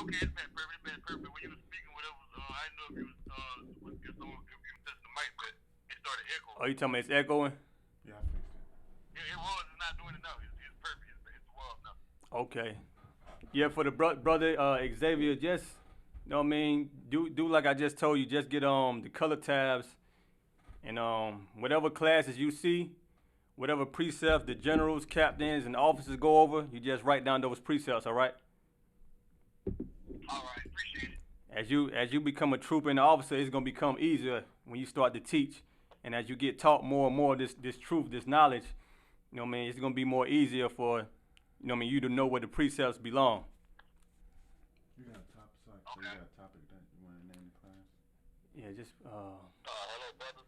okay, it's been perfect. It's been perfect. When you were speaking, whatever, I didn't know if you was if you was touching the mic, but it started echoing. Oh, you talking about it's echoing? Yeah, I fixed it. It was. It's not doing it now. It's perfect. It's well now. Okay. Yeah, for the brother Xavier, just you know what I mean, do like I just told you, just get the color tabs and whatever classes you see, whatever precepts the generals, captains, and officers go over, you just write down those precepts, all right? All right, appreciate it. As you become a trooper and an officer, it's gonna become easier when you start to teach, and as you get taught more and more this truth, this knowledge, you know what I mean, it's gonna be more easier for you know what I mean, you to know where the precepts belong. You got a topic, so you got a topic that you want to name the class? Yeah, just Hello, brother.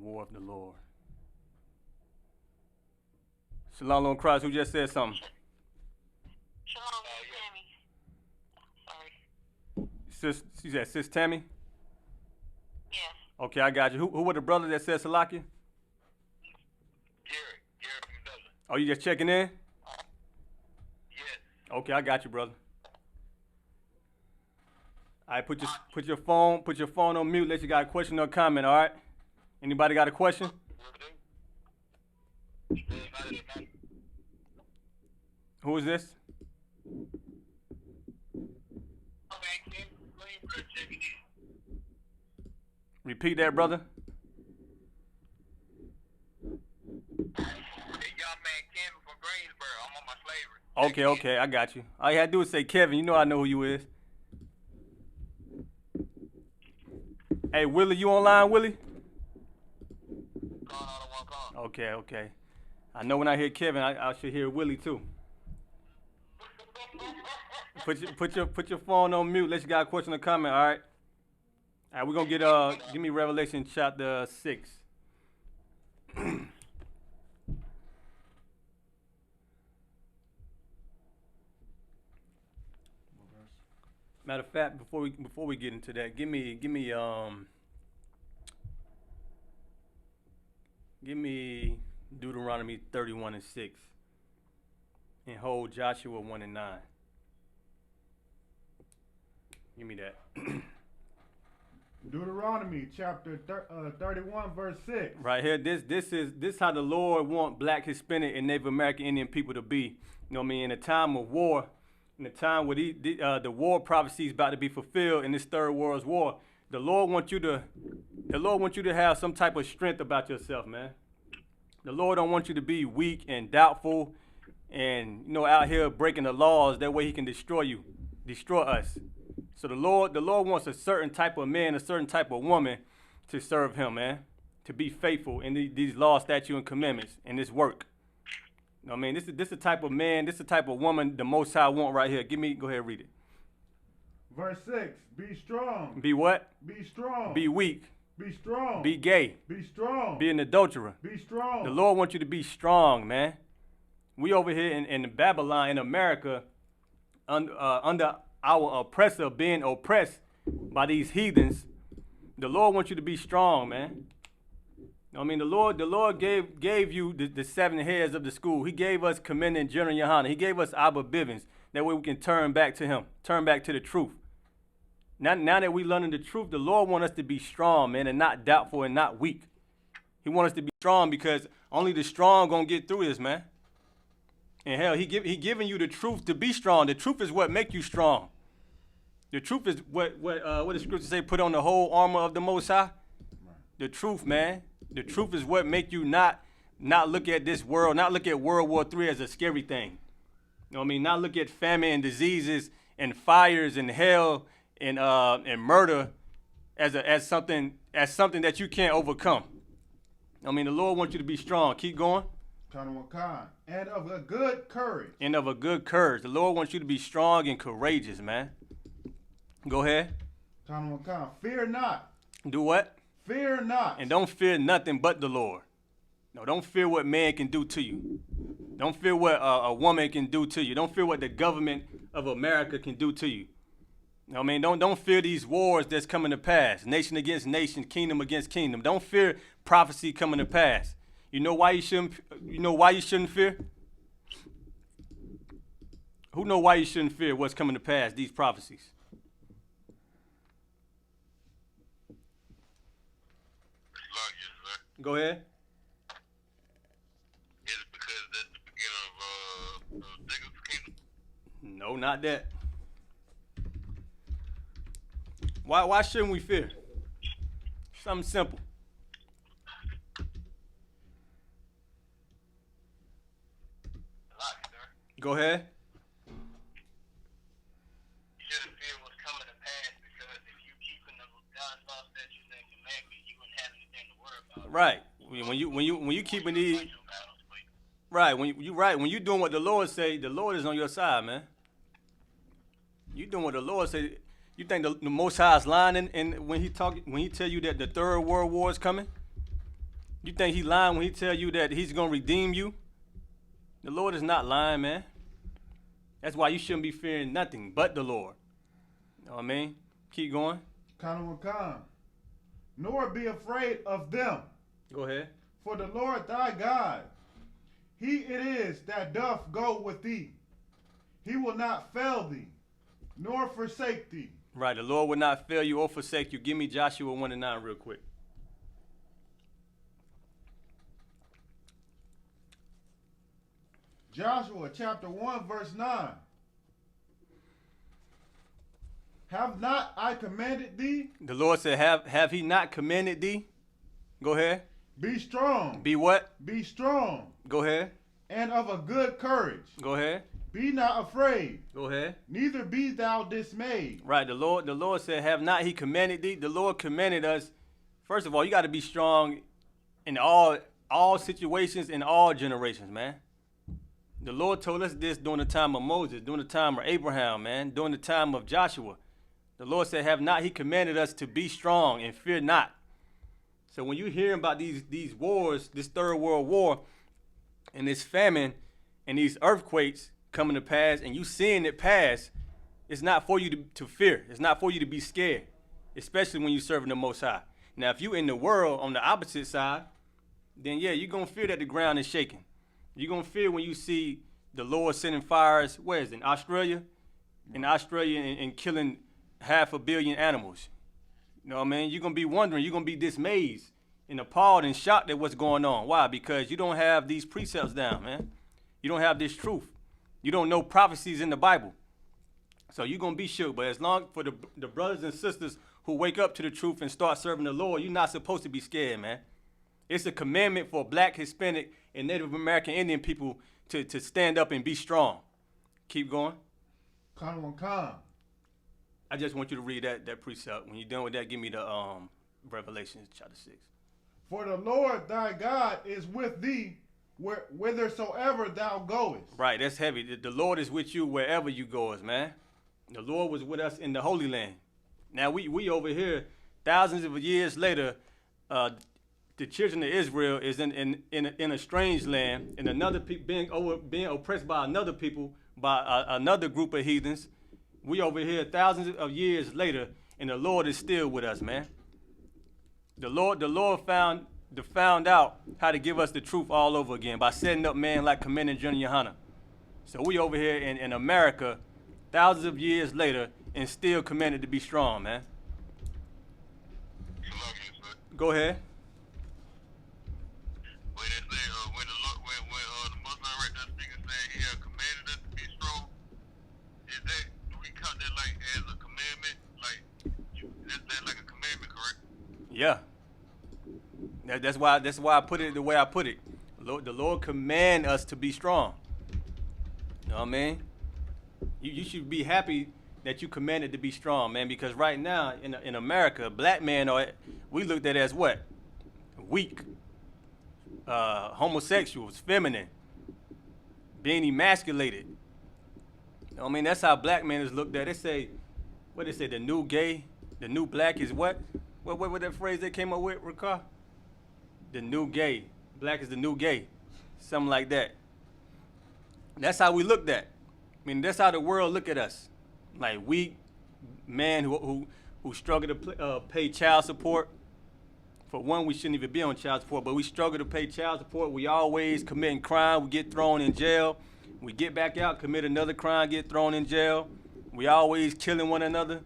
War of the Lord. Shalom on Christ, who just said something? Shalom, Tammy. Sorry. She said, Sis Tammy? Yes. Okay, I got you. Who were the brothers that said Salakia? Gary from Dublin. Oh, you just checking in? Yes. Okay, I got you, brother. All right, put your phone on mute. Let you got a question or comment. All right. Anybody got a question? Who is this? Repeat that, brother. Okay, I got you. All you had to do is say Kevin. You know I know who you is. Hey, Willie, you online, Willie? Okay. I know when I hear Kevin, I should hear Willie too. Put your phone on mute. Let you got a question or comment. All right. All right, we're gonna get give me Revelation chapter 6. Matter of fact, before we get into that, give me Deuteronomy 31:6 and hold Joshua 1:9. Give me that. Deuteronomy chapter 31 verse 6. Right here, this how the Lord want Black, Hispanic, and Native American Indian people to be. You know what I mean? In a time of war, in the time where the war prophecy is about to be fulfilled in this third world's war, the Lord wants you to have some type of strength about yourself, man. The Lord don't want you to be weak and doubtful and out here breaking the laws. That way he can destroy us. So the Lord wants a certain type of man, a certain type of woman to serve him, man, to be faithful in these laws, statutes, and commandments in this work. You know what I mean? This is the type of man, this is the type of woman the Most High want right here. Go ahead, read it. Verse 6, be strong. Be what? Be strong. Be weak. Be strong. Be gay. Be strong. Be an adulterer. Be strong. The Lord wants you to be strong, man. We over here in Babylon, in America, under our oppressor, being oppressed by these heathens. The Lord wants you to be strong, man. I mean, the Lord gave you the 7 heads of the school. He gave us Commandant General Yahanna. He gave us Abba Bivens. That way we can turn back to him, turn back to the truth. Now that we learning the truth, the Lord wants us to be strong, man, and not doubtful and not weak. He wants us to be strong because only the strong gonna get through this, man. And hell, he giving you the truth to be strong. The truth is what make you strong. The truth is what the scriptures say, put on the whole armor of the Most High. The truth, man. The truth is what make you not look at this world, not look at World War III as a scary thing. You know what I mean? Not look at famine and diseases and fires and hell and murder as something that you can't overcome. I mean, the Lord wants you to be strong. Keep going. And of a good courage. And of a good courage. The Lord wants you to be strong and courageous, man. Go ahead. Fear not. Do what? Fear not. And don't fear nothing but the Lord. No, don't fear what man can do to you. Don't fear what a woman can do to you. Don't fear what the government of America can do to you. I mean, don't fear these wars that's coming to pass. Nation against nation, kingdom against kingdom. Don't fear prophecy coming to pass. You know why you shouldn't fear? Who know why you shouldn't fear what's coming to pass, these prophecies? Go ahead. Is it because that's the beginning of Jacob's kingdom? No, not that. Why shouldn't we fear? Something simple. Go ahead. You shouldn't fear what's coming to pass because if you keeping God's law, statutes, and commandments, you wouldn't have anything to worry about. Right. When you keeping these. Right. When you doing what the Lord say, the Lord is on your side, man. You doing what the Lord say. You think the Most High is lying when he tell you that the third world war is coming? You think he lying when he tell you that he's gonna redeem you? The Lord is not lying, man. That's why you shouldn't be fearing nothing but the Lord. You know what I mean? Keep going. Khan. Nor be afraid of them. Go ahead. For the Lord thy God, he it is that doth go with thee. He will not fail thee, nor forsake thee. Right, the Lord will not fail you or forsake you. Give me Joshua 1:9 real quick. Joshua chapter 1 verse 9. Have not I commanded thee? The Lord said, have he not commanded thee? Go ahead. Be strong. Be what? Be strong. Go ahead. And of a good courage. Go ahead. Be not afraid. Go ahead. Neither be thou dismayed. Right, the Lord said, have not he commanded thee? The Lord commanded us. First of all, you got to be strong in all situations, in all generations, man. The Lord told us this during the time of Moses, during the time of Abraham, man, during the time of Joshua. The Lord said, have not he commanded us to be strong and fear not. So when you hear about these wars, this third world war, and this famine, and these earthquakes coming to pass, and you seeing it pass, it's not for you to fear. It's not for you to be scared, especially when you're serving the Most High. Now, if you in the world on the opposite side, then yeah, you're going to fear that the ground is shaking. You're going to fear when you see the Lord sending fires, where is it, in Australia? In Australia and killing 500 million animals. You know what I mean? You're going to be wondering, you're going to be dismayed and appalled and shocked at what's going on. Why? Because you don't have these precepts down, man. You don't have this truth. You don't know prophecies in the Bible. So you're going to be shook. But as long for the brothers and sisters who wake up to the truth and start serving the Lord, you're not supposed to be scared, man. It's a commandment for Black, Hispanic, and Native American Indian people to stand up and be strong. Keep going. Khan. I just want you to read that precept. When you're done with that, give me the Revelation chapter 6. For the Lord thy God is with thee whithersoever thou goest. Right, that's heavy. The Lord is with you wherever you go, man. The Lord was with us in the Holy Land. Now we over here, thousands of years later, the children of Israel is in a strange land, and another being oppressed by another people, by another group of heathens. We over here thousands of years later, and the Lord is still with us, man. The Lord found out how to give us the truth all over again by setting up men like Commander General Yahanna. So we over here in America, thousands of years later, and still commanded to be strong, man. Go ahead. When they say, when the Muslim right there speaking saying he had commanded us to be strong, do we count that like as a commandment? Like, that's like a commandment, correct? Yeah. That's why I put it the way I put it. The Lord command us to be strong. You know what I mean? You should be happy that you commanded to be strong, man, because right now in America, Black men we looked at as what? Weak. Homosexuals, feminine, being emasculated. You know what I mean? That's how Black men is looked at. They say, the new gay, the new Black is what? What that phrase they came up with, Ricard? The new gay. Black is the new gay. Something like that. That's how we looked at. I mean, that's how the world look at us. Like weak men who struggle to pay child support. For one, we shouldn't even be on child support, but we struggle to pay child support. We always committing crime. We get thrown in jail. We get back out, commit another crime, get thrown in jail. We always killing one another.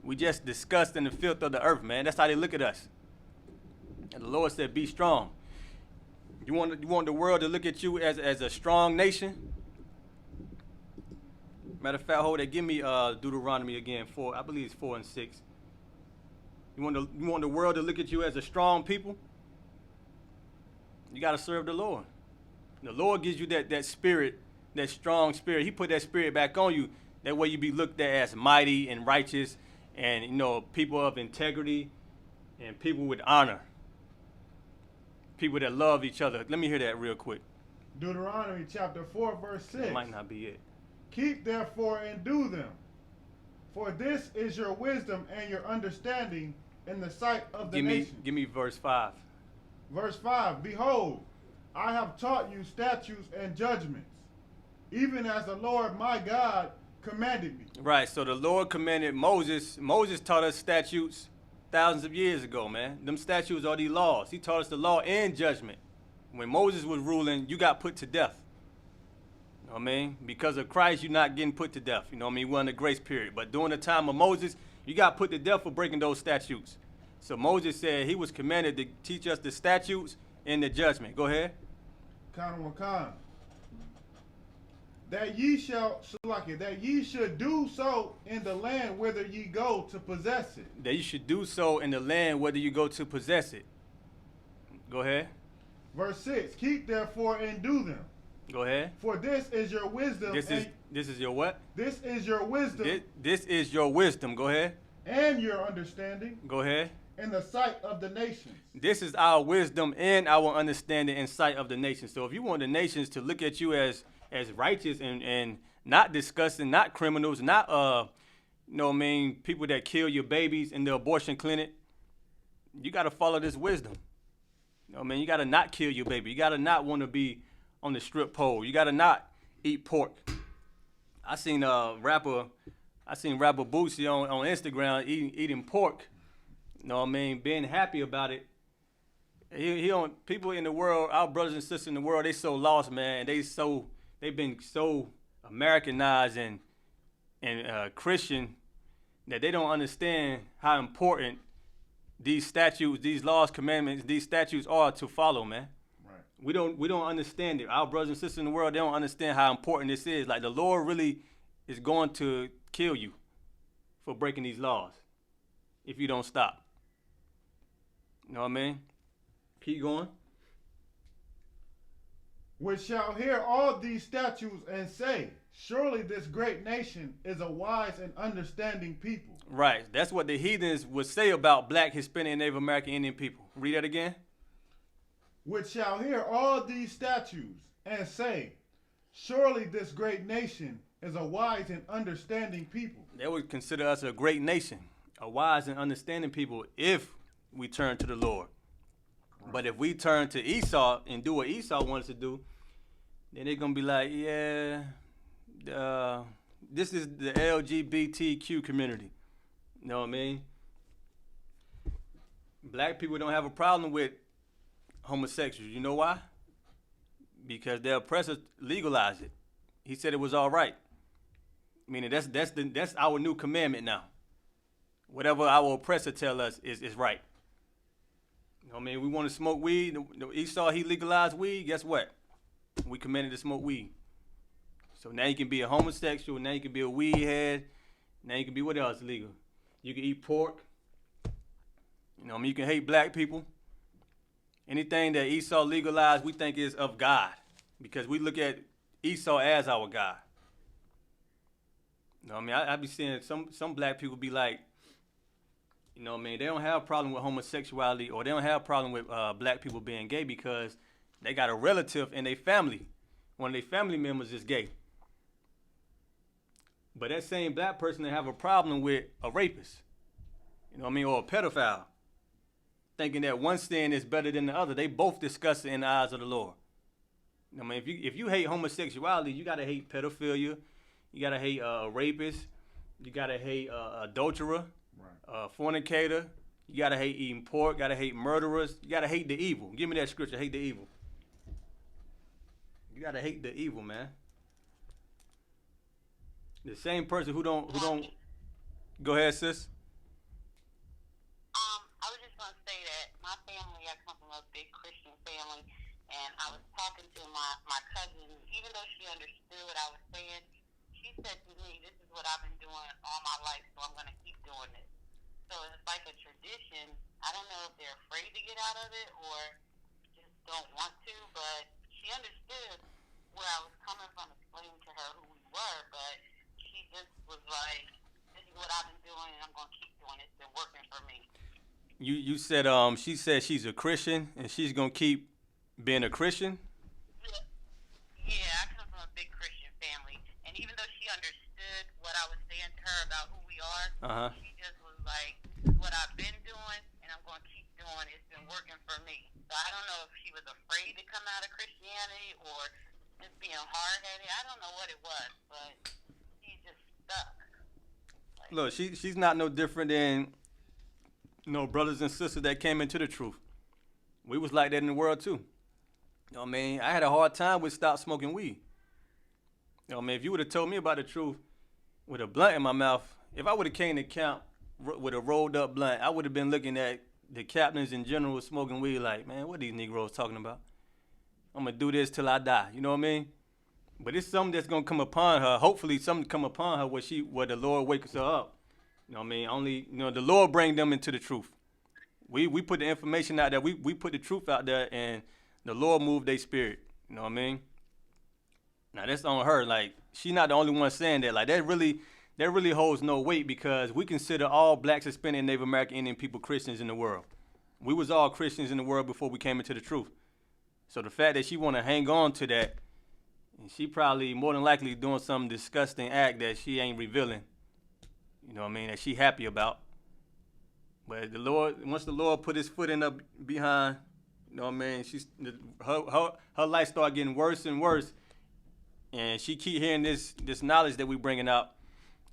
We just disgusting the filth of the earth, man. That's how they look at us. And the Lord said, be strong. You want the world to look at you as a strong nation? Matter of fact, hold that. Give me Deuteronomy again, 4. I believe it's 4 and 6. You want the world to look at you as a strong people? You got to serve the Lord. The Lord gives you that spirit, that strong spirit. He put that spirit back on you. That way you be looked at as mighty and righteous and, people of integrity and people with honor. People that love each other. Let me hear that real quick. Deuteronomy chapter 4, verse 6. That might not be it. Keep therefore and do them, for this is your wisdom and your understanding in the sight of the nations. Give me verse 5. Verse 5, behold, I have taught you statutes and judgments, even as the Lord my God commanded me. Right, so the Lord commanded Moses. Moses taught us statutes thousands of years ago, man. Them statutes are these laws. He taught us the law and judgment. When Moses was ruling, you got put to death. You know what I mean? Because of Christ, you're not getting put to death. You know what I mean? We're in the grace period. But during the time of Moses, you got put to death for breaking those statutes. So Moses said he was commanded to teach us the statutes and the judgment. Go ahead. That ye should do so in the land whither ye go to possess it. That you should do so in the land whether you go to possess it. Go ahead. Verse 6, keep therefore and do them. Go ahead. For this is your wisdom. This is your what? This is your wisdom. This is your wisdom. Go ahead. And your understanding. Go ahead. In the sight of the nations. This is our wisdom and our understanding in sight of the nations. So if you want the nations to look at you as righteous and not disgusting, not criminals, not people that kill your babies in the abortion clinic, you got to follow this wisdom. You got to not kill your baby. You got to not want to be on the strip pole. You got to not eat pork. I seen rapper Boosie on Instagram eating pork. Being happy about it. People in the world, our brothers and sisters in the world, they so lost, man. They've been so Americanized and Christian that they don't understand how important these statutes, these laws, commandments, these statutes are to follow, man. Right. We don't understand it. Our brothers and sisters in the world, they don't understand how important this is. Like, the Lord really is going to kill you for breaking these laws if you don't stop. You know what I mean? Keep going. Which shall hear all these statutes and say, surely this great nation is a wise and understanding people. Right. That's what the heathens would say about black, Hispanic, and Native American Indian people. Read that again. Which shall hear all these statutes and say, surely this great nation is a wise and understanding people. They would consider us a great nation, a wise and understanding people if we turn to the Lord. Right. But if we turn to Esau and do what Esau wants to do, then they're going to be like, yeah, this is the LGBTQ community. You know what I mean? Black people don't have a problem with homosexuals. You know why? Because their oppressors legalized it. He said it was all right. Meaning that's our new commandment now. Whatever our oppressor tell us is right. You know what I mean? We want to smoke weed. Esau, he legalized weed. Guess what? We commanded to smoke weed. So now you can be a homosexual. Now you can be a weed head. Now you can be what else legal? You can eat pork. You know what I mean? You can hate black people. Anything that Esau legalized, we think is of God. Because we look at Esau as our God. You know what I mean? I be seeing some black people be like, you know what I mean? They don't have a problem with homosexuality, or they don't have a problem with black people being gay because they got a relative in their family. One of their family members is gay. But that same black person that have a problem with a rapist, you know what I mean, or a pedophile, thinking that one sin is better than the other. They both discuss it in the eyes of the Lord. You know what I mean? If you hate homosexuality, you gotta hate pedophilia, you gotta hate rapists, you gotta hate adulterer, right. Fornicator, you gotta hate eating pork, gotta hate murderers, you gotta hate the evil. Give me that scripture, hate the evil. You gotta hate the evil, man. The same person who don't go ahead, sis. I was just gonna say that my family, I come from a big Christian family, and I was talking to my cousin. Even though she understood what I was saying, she said to me, "This is what I've been doing all my life, so I'm gonna keep doing it." So it's like a tradition. I don't know if they're afraid to get out of it or just don't want to, but she understood where I was coming from, explaining to her who we were, but she just was like, "This is what I've been doing, and I'm gonna keep doing it. It's been working for me." You said she said she's a Christian and she's gonna keep being a Christian. Yeah, I come from a big Christian family, and even though she understood what I was saying to her about who we are, she just was like, "This is what I've been doing, and I'm going to keep doing it. It's been working for me." So I don't know if she was afraid to come out of Christianity or just being hard-headed. I don't know what it was, but she just stuck. Like, Look, she's not no different than brothers and sisters that came into the truth. We was like that in the world too. You know what I mean? I had a hard time with stop smoking weed. You know what I mean? If you would have told me about the truth with a blunt in my mouth, if I would have came to camp with a rolled up blunt, I would have been looking at the captains in general smoking weed like, man, what are these Negroes talking about? I'm going to do this till I die. You know what I mean? But it's something that's going to come upon her. Hopefully something come upon her where the Lord wakes her up. You know what I mean? Only, the Lord bring them into the truth. We put the information out there. We put the truth out there, and the Lord moved their spirit. You know what I mean? Now, that's on her. Like, she's not the only one saying that. Like, that really holds no weight because we consider all blacks, Hispanic, Native American, Indian people Christians in the world. We was all Christians in the world before we came into the truth. So the fact that she want to hang on to that, and she probably more than likely doing some disgusting act that she ain't revealing. You know what I mean? That she happy about. But once the Lord put his foot in her behind, you know what I mean? Her life started getting worse and worse. And she keep hearing this knowledge that we bringing out.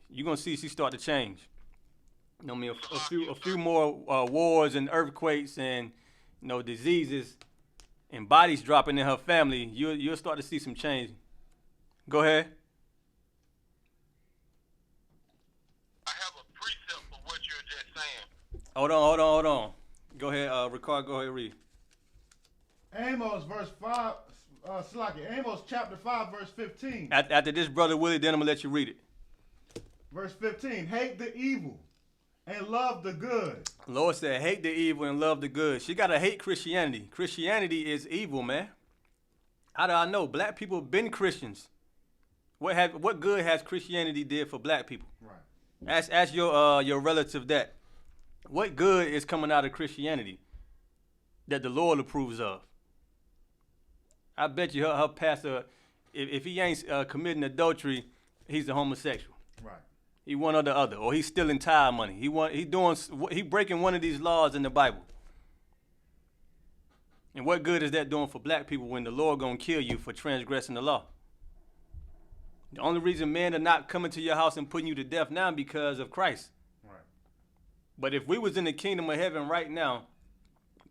You're going to see she start to change. You know what I mean? A few more wars and earthquakes and, diseases and bodies dropping in her family. You'll start to see some change. Go ahead. I have a precept for what you're just saying. Hold on. Go ahead, Ricard, go ahead, read. Amos verse 5, Amos chapter 5 verse 15. After this, Brother Willie, then I'm going to let you read it. Verse 15, hate the evil and love the good. Lord said, hate the evil and love the good. She got to hate Christianity. Christianity is evil, man. How do I know? Black people been Christians. What good has Christianity did for black people? Right. Ask your relative that. What good is coming out of Christianity that the Lord approves of? I bet you her pastor, if he ain't committing adultery, he's a homosexual. Right. He one or the other, or he's stealing tithe money. He breaking one of these laws in the Bible. And what good is that doing for black people when the Lord gonna kill you for transgressing the law? The only reason men are not coming to your house and putting you to death now because of Christ. Right. But if we was in the kingdom of heaven right now,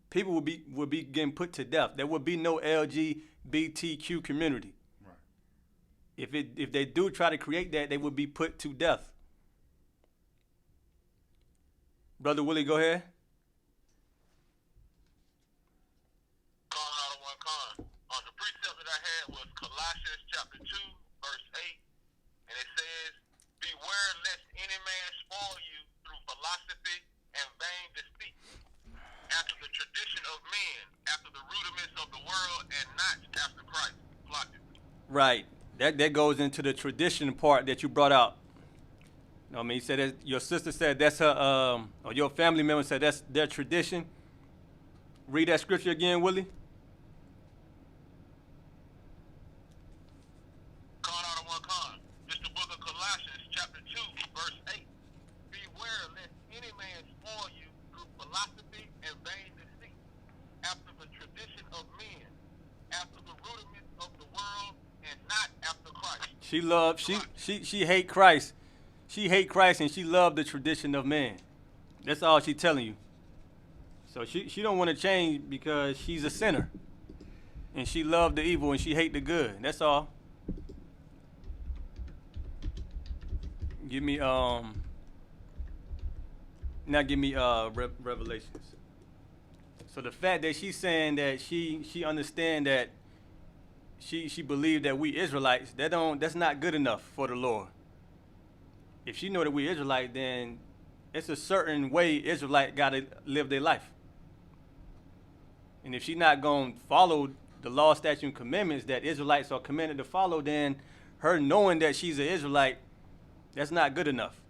people would be getting put to death. There would be no LGBTQ community. Right. If they do try to create that, they would be put to death. Brother Willie, go ahead. Out of one con. The precept that I had was Colossians chapter 2, verse 8. And it says, beware lest any man spoil you through philosophy and vain deceit, after the tradition of men, after the rudiments of the world, and not after Christ. Right. That goes into the tradition part that you brought out. You know what I mean? He said your sister said that's her, or your family member said that's their tradition. Read that scripture again, Willie. Out of one con. It's the book of Colossians chapter 2, verse 8. Beware lest any man spoil you through philosophy and vain deceit, after the tradition of men, after the rudiments of the world, and not after Christ. She hate Christ. She hate Christ and she loved the tradition of man. That's all she's telling you. So she don't want to change because she's a sinner. And she loved the evil and she hate the good. That's all. Give me now give me Revelations. So the fact that she's saying that she understand that she believed that we Israelites, that's not good enough for the Lord. If she know that we Israelite, then it's a certain way Israelite gotta live their life. And if she not gonna follow the law, statute, and commandments that Israelites are commanded to follow, then her knowing that she's an Israelite, that's not good enough.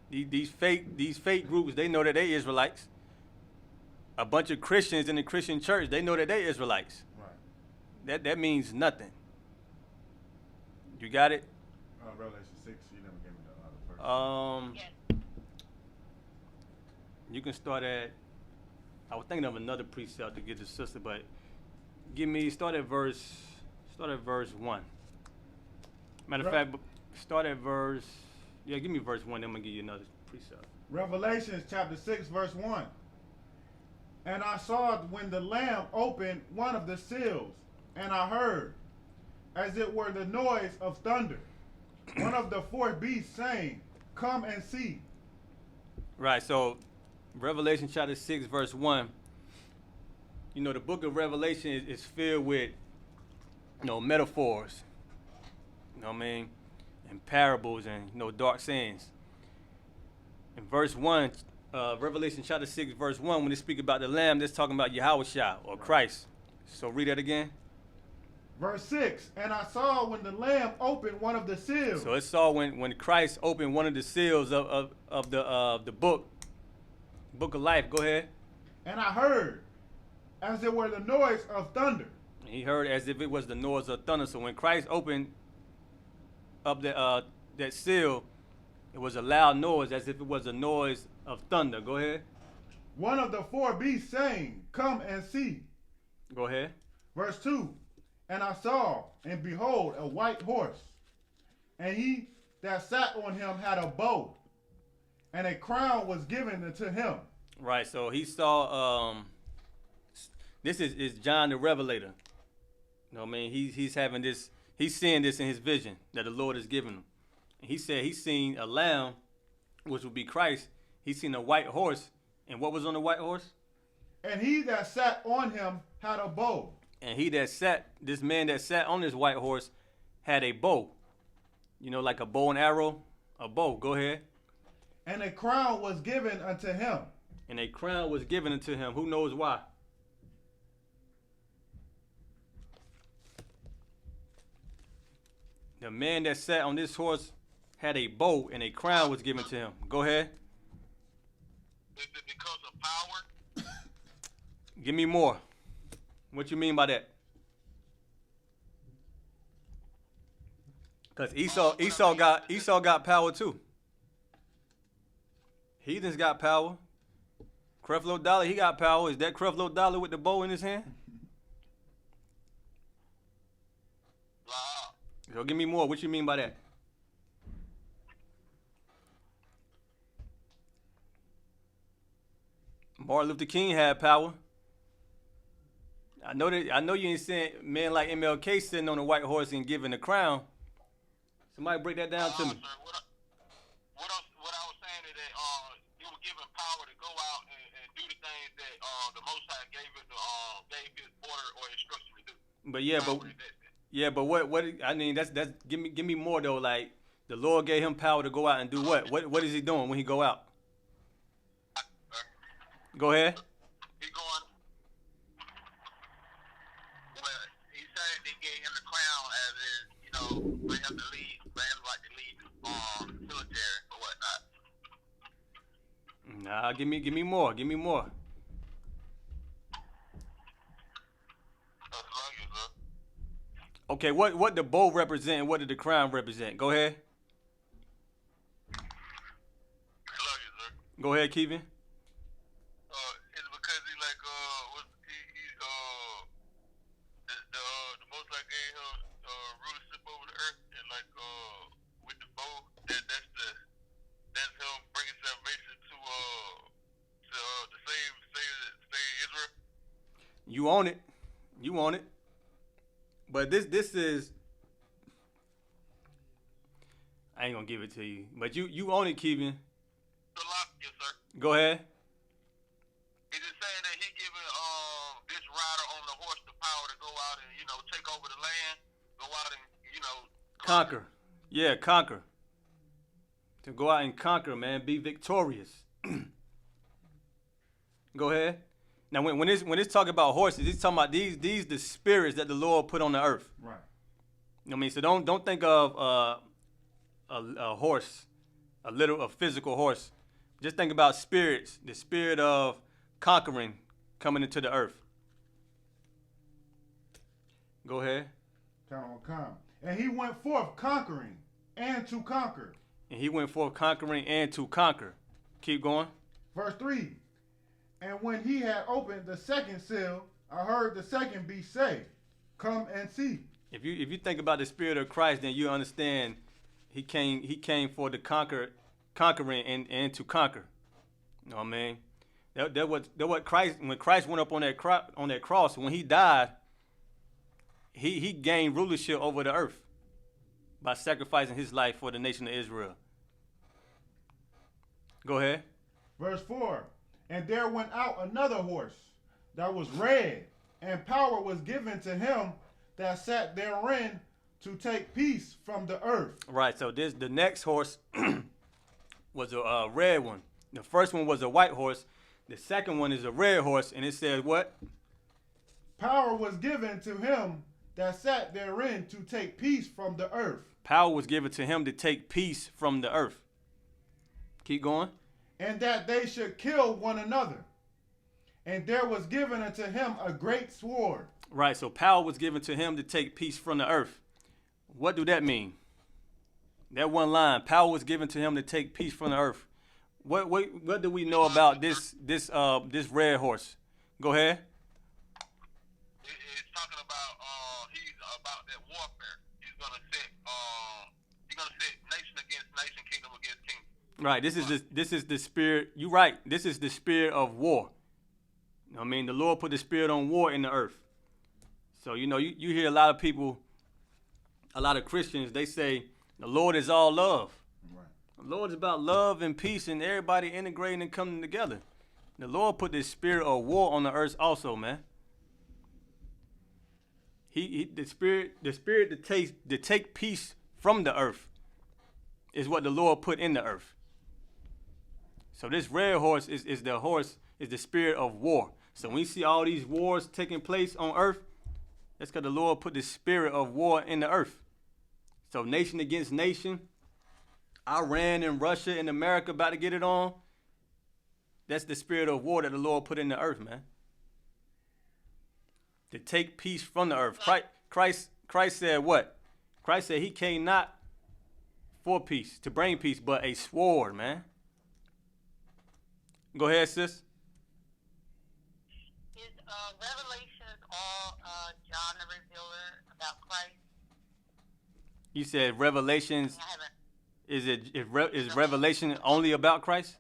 These fake groups, they know that they Israelites. A bunch of Christians in the Christian church, they know that they Israelites. Right. That means nothing. You got it? Revelation 6, you never gave me the other verse. Yes. You can start at, I was thinking of another precept to get the sister, but start at verse 1. Matter of fact, start at verse, give me verse 1, then I'm going to give you another precept. Revelation chapter 6, verse 1. And I saw when the Lamb opened one of the seals, and I heard, as it were the noise of thunder, one of the four beasts saying, "Come and see." Right, so Revelation chapter 6, verse 1. You know, the book of Revelation is filled with, metaphors. You know what I mean? And parables and, dark sayings. In verse 1, Revelation chapter 6, verse 1, when they speak about the Lamb, that's talking about Yahushua or Christ. So read that again. Verse 6, and I saw when the Lamb opened one of the seals. So it saw when Christ opened one of the seals of the book of life. Go ahead. And I heard, as it were the noise of thunder. He heard as if it was the noise of thunder. So when Christ opened up that seal, it was a loud noise as if it was a noise of thunder. Go ahead. One of the four beasts saying, "Come and see." Go ahead. Verse 2, and I saw, and behold, a white horse, and he that sat on him had a bow, and a crown was given unto him. Right, so he saw, this is John the Revelator. You know what I mean? He's having this, he's seeing this in his vision that the Lord has given him. And he said he's seen a lamb, which would be Christ. He's seen a white horse. And what was on the white horse? And he that sat on him had a bow. And this man that sat on this white horse had a bow. Like a bow and arrow, a bow. Go ahead. And a crown was given unto him. And a crown was given unto him. Who knows why? The man that sat on this horse had a bow and a crown was given to him. Go ahead. Is it because of power? Give me more. What you mean by that? Because Esau got power too. Heathens got power. Creflo Dollar, he got power. Is that Creflo Dollar with the bow in his hand? Wow. So give me more. What you mean by that? Martin Luther King had power. I know you ain't saying men like MLK sitting on a white horse and giving the crown. Somebody break that down to me. Sir, what I was saying is that you were given power to go out and do the things that the Most High gave his order or instruction to do. But what I mean that's give me more though. Like the Lord gave him power to go out and do what? What is he doing when he go out? Go ahead. He going. Well, he said they gave him the crown as is, for him to lead, military or whatnot. Nah, give me more. Give me more. Okay, what the bow represent and what did the crown represent? Go ahead. I love you, sir. Go ahead, Kevin. It's because he like the Most High gave him rulership over the earth and like with the bow that's him bringing salvation to save Israel. You own it. You own it. But this is, I I ain't gonna give it to you, but you own it, Kevin. Shalom, yes, sir. Go ahead. Is it saying that he giving this rider on the horse the power to go out and take over the land, go out and Conquer. Yeah, conquer. To go out and conquer, man. Be victorious. Go ahead. Now, when it's talking about horses, it's talking about these the spirits that the Lord put on the earth. Right. You know what I mean? So don't think of a horse, a physical horse. Just think about spirits, the spirit of conquering coming into the earth. Go ahead. And he went forth conquering and to conquer. And he went forth conquering and to conquer. Keep going. Verse 3. And when he had opened the second seal, I heard the second beast say, come and see. If you think about the spirit of Christ, then you understand he came for the conquering and to conquer. You know what I mean? That what Christ, when Christ went up on that cross, when he died, he gained rulership over the earth by sacrificing his life for the nation of Israel. Go ahead. Verse 4. And there went out another horse that was red, and power was given to him that sat therein to take peace from the earth. Right, so the next horse was a red one. The first one was a white horse. The second one is a red horse, and it says what? Power was given to him that sat therein to take peace from the earth. Power was given to him to take peace from the earth. Keep going. And that they should kill one another. And there was given unto him a great sword. Right, so power was given to him to take peace from the earth. What do that mean? That one line, power was given to him to take peace from the earth. What do we know about this red horse? Go ahead. It's talking about he's about that warfare. He's gonna set nation against nation, kingdom against kingdom. Right. This is the spirit. You're right. This is the spirit of war. I mean, the Lord put the spirit on war in the earth. So you hear a lot of people, a lot of Christians. They say the Lord is all love. Right. The Lord is about love and peace and everybody integrating and coming together. The Lord put this spirit of war on the earth also, man. The spirit to take peace from the earth is what the Lord put in the earth. So this red horse is the spirit of war. So when you see all these wars taking place on earth, that's because the Lord put the spirit of war in the earth. So nation against nation, Iran and Russia and America about to get it on. That's the spirit of war that the Lord put in the earth, man. To take peace from the earth. Christ said what? Christ said he came not for peace, to bring peace, but a sword, man. Go ahead, sis. Is Revelation all John the Revealer about Christ? You said Revelations. I haven't. Is Revelation only about Christ?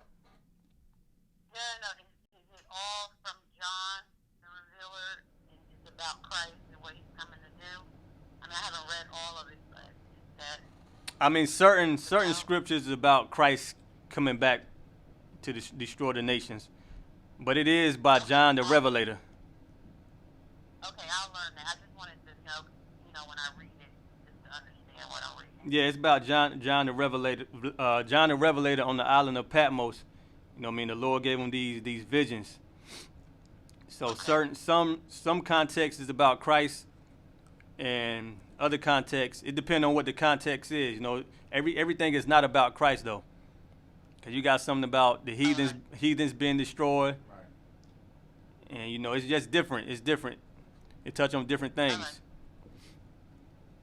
No. Is it all from John the Revealer? And it's about Christ and what he's coming to do? I mean, I haven't read all of it, but is that? I mean, certain scriptures about Christ coming back to destroy the nations, but it is by John the Revelator. Okay, I'll learn that. I just wanted to know, when I read it, just to understand what I'm reading. Yeah, it's about John the Revelator. John the Revelator on the island of Patmos. You know what I mean? The Lord gave him these visions. So Okay. some context is about Christ, and other context, it depends on what the context is. Everything is not about Christ though. Cause you got something about the heathens being destroyed, Right. and it's just different. It's different. It touch on different things.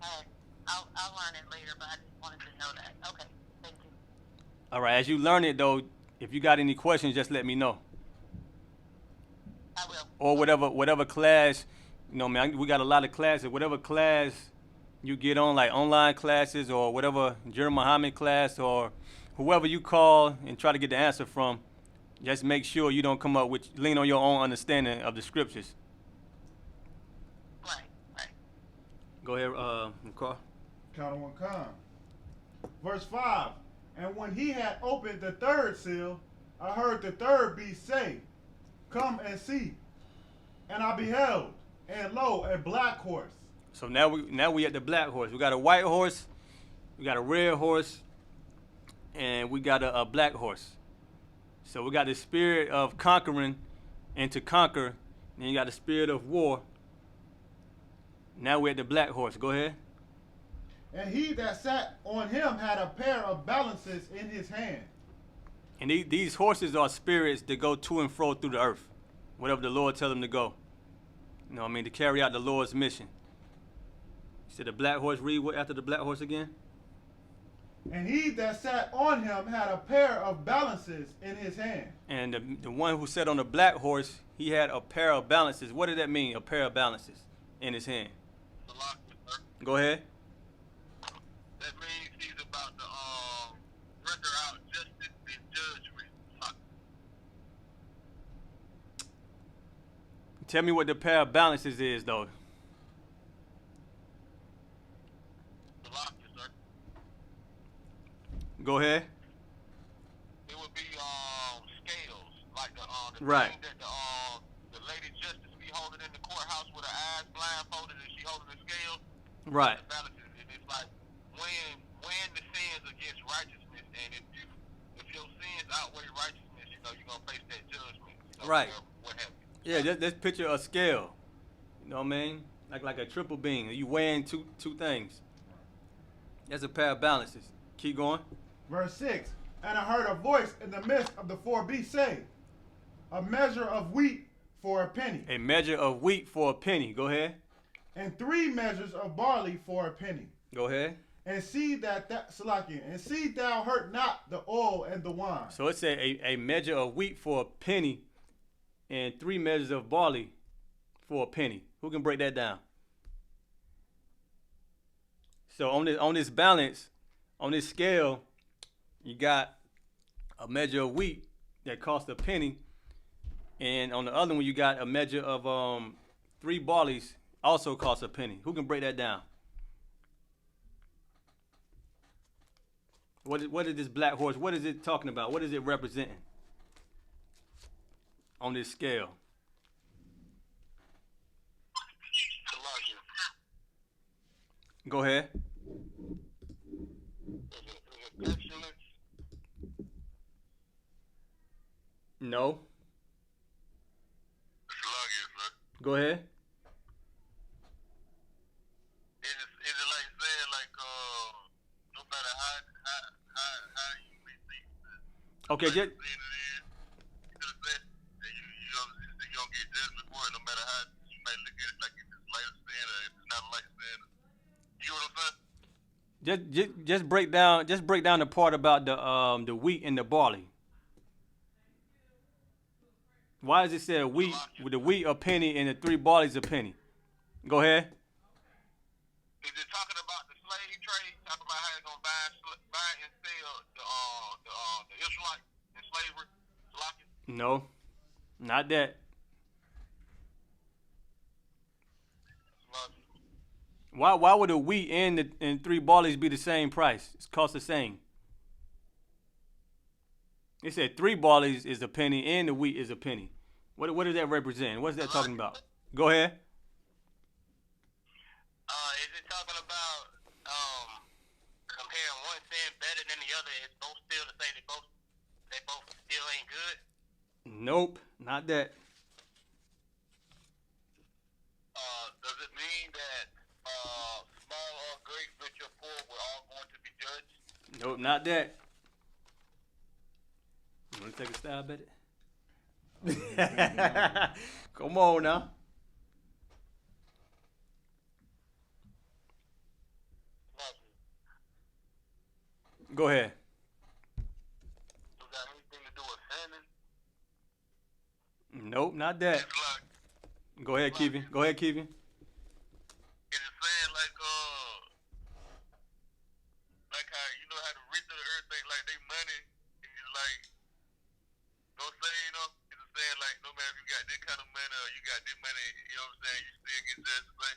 All right. I'll learn it later, but I just wanted to know that. Okay, thank you. All right. As you learn it though, if you got any questions, just let me know. I will. Or whatever class, man. We got a lot of classes. Whatever class you get on, like online classes or whatever Jerry Muhammad class or whoever you call and try to get the answer from, just make sure you don't come up with lean on your own understanding of the scriptures. Right. Go ahead, Carl. Count on one con. Verse 5. And when he had opened the third seal, I heard the third beast say, Come and see. And I beheld, and lo, a black horse. So now we at the black horse. We got a white horse, we got a red horse, and we got a black horse. So we got the spirit of conquering and to conquer. Then you got the spirit of war. Now we're at the black horse. Go ahead. And he that sat on him had a pair of balances in his hand. And these horses are spirits that go to and fro through the earth, whatever the Lord tells them to go. You know what I mean? To carry out the Lord's mission. You said the black horse, read what after the black horse again? And he that sat on him had a pair of balances in his hand. And the one who sat on the black horse, he had a pair of balances. What does that mean, a pair of balances in his hand? Go ahead. That means he's about to render out justice and judgment. Tell me what the pair of balances is, though. Go ahead. It would be scales, like the right. thing that the lady justice be holding in the courthouse with her eyes blindfolded and she holding the scale. Right. The balances, and it's like when the sins against righteousness, and if your sins outweigh righteousness, you know you're gonna face that judgment. You know, right. What happened? Yeah, let's picture a scale. You know what I mean? Like a triple beam. You weighing two things. That's a pair of balances. Keep going. Verse 6. And I heard a voice in the midst of the four beasts say, A measure of wheat for a penny. A measure of wheat for a penny. Go ahead. And 3 measures of barley for a penny. Go ahead. And see and see thou hurt not the oil and the wine. So it said a measure of wheat for a penny and 3 measures of barley for a penny. Who can break that down? So on this balance, on this scale, you got a measure of wheat that costs a penny, and on the other one you got a measure of 3 barleys also costs a penny. Who can break that down? What is this black horse? What is it talking about? What is it representing on this scale? Go ahead. No. Go ahead. Is it like saying like no matter how you may think Okay, just you gonna get judgment for it no matter how you may look at it, like if it's light sin or if it's not light sin. You know what I'm saying? just break down the part about the wheat and the barley. Why does it say wheat with the wheat a penny and the 3 barleys a penny? Go ahead. Is it talking about the slave trade? Talking about how it's gonna buy and sell the Israelites in slavery? No, not that. Why would the wheat and 3 barleys be the same price? It's cost the same. It said 3 barleys is a penny and the wheat is a penny. What does that represent? What is that talking about? Go ahead. Is it talking about comparing one sin better than the other? It's both still the same. They both still ain't good. Nope, not that. Does it mean that small or great, rich or poor, we're all going to be judged? Nope, not that. You want to take a stab at it? Come on now. Go ahead. Does that have anything to do with sinning? Nope, not that. It's like, Go ahead, Kevin. Go ahead, Kevin. is it saying like how you know how the rich of the earth think like they money is like no saying, you know? Is it saying like no matter if you got this kind of money or you got this money, you know what I'm saying, you still get judged the same?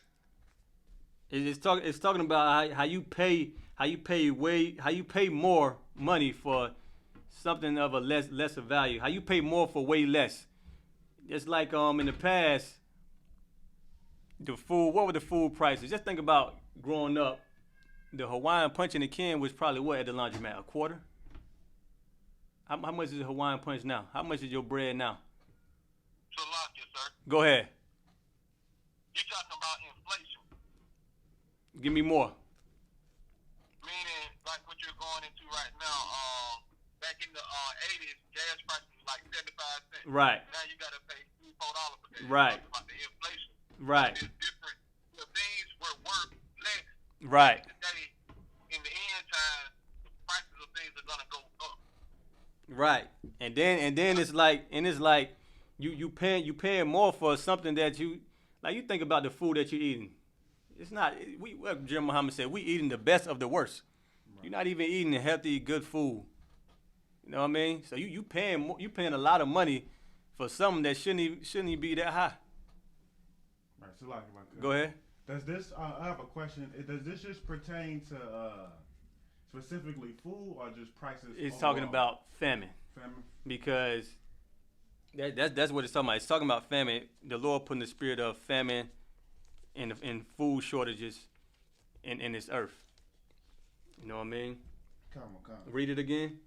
It's talking about how you pay how you pay more money for something of a lesser value. How you pay more for way less. It's like in the past, the food. What were the food prices? Just think about growing up. The Hawaiian punch in a can was probably what at the laundromat? A quarter? How much is a Hawaiian punch now? How much is your bread now? Salakia, sir. Go ahead. You talking about inflation, Give me more. meaning like what you're going into right now. Back in the 80s, gas prices was like 75 cents. Right. Now you got to pay $3-4 per day. Right. Talking about the inflation. Right. It's different. The things were worth less. Right. Today, in the end time, the prices of things are gonna go up. Right. And then it's like you paying more for something that you like. You think about the food that you're eating. It's not what Jeremiah Muhammad said. We eating the best of the worst. Right. You're not even eating healthy, good food. You know what I mean? So you paying a lot of money for something that shouldn't even be that high. Right. So like, go ahead. Does this? I have a question. Does this just pertain to specifically food or just prices? It's overall? talking about famine. Famine. Because that's what it's talking about. It's talking about famine. The Lord putting the spirit of famine in food shortages in this earth. You know what I mean? Come on. Read it again.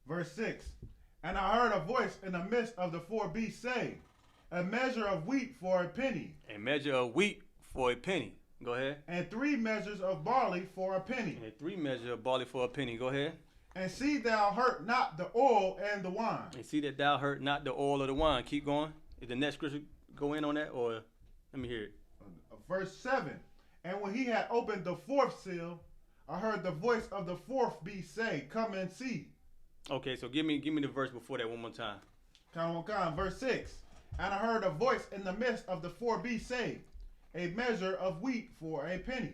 Verse 6. And I heard a voice in the midst of the four beasts say, a measure of wheat for a penny. A measure of wheat for a penny. Go ahead. And 3 measures of barley for a penny. And 3 measures of barley for a penny. Go ahead. And see thou hurt not the oil and the wine. And see that thou hurt not the oil or the wine. Keep going. Is the next scripture go in on that, or let me hear it? Verse 7. And when he had opened the 4th seal, I heard the voice of the 4th beast say, come and see. Okay, so give me the verse before that one more time. Come on. Verse 6. And I heard a voice in the midst of the 4 beasts say, a measure of wheat for a penny,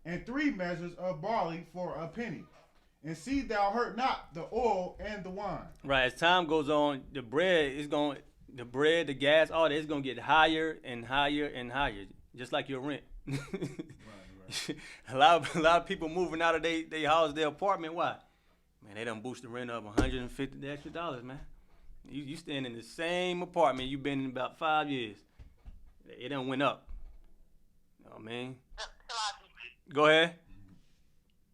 and 3 measures of barley for a penny. And see thou hurt not the oil and the wine. Right. As time goes on, the bread, the gas, all that is gonna get higher and higher and higher, just like your rent. Right. a lot of people moving out of their house, their apartment. Why? Man, they done boost the rent up $150 extra, man. You staying in the same apartment you've been in about 5 years. It done went up. You know what I mean? Go ahead.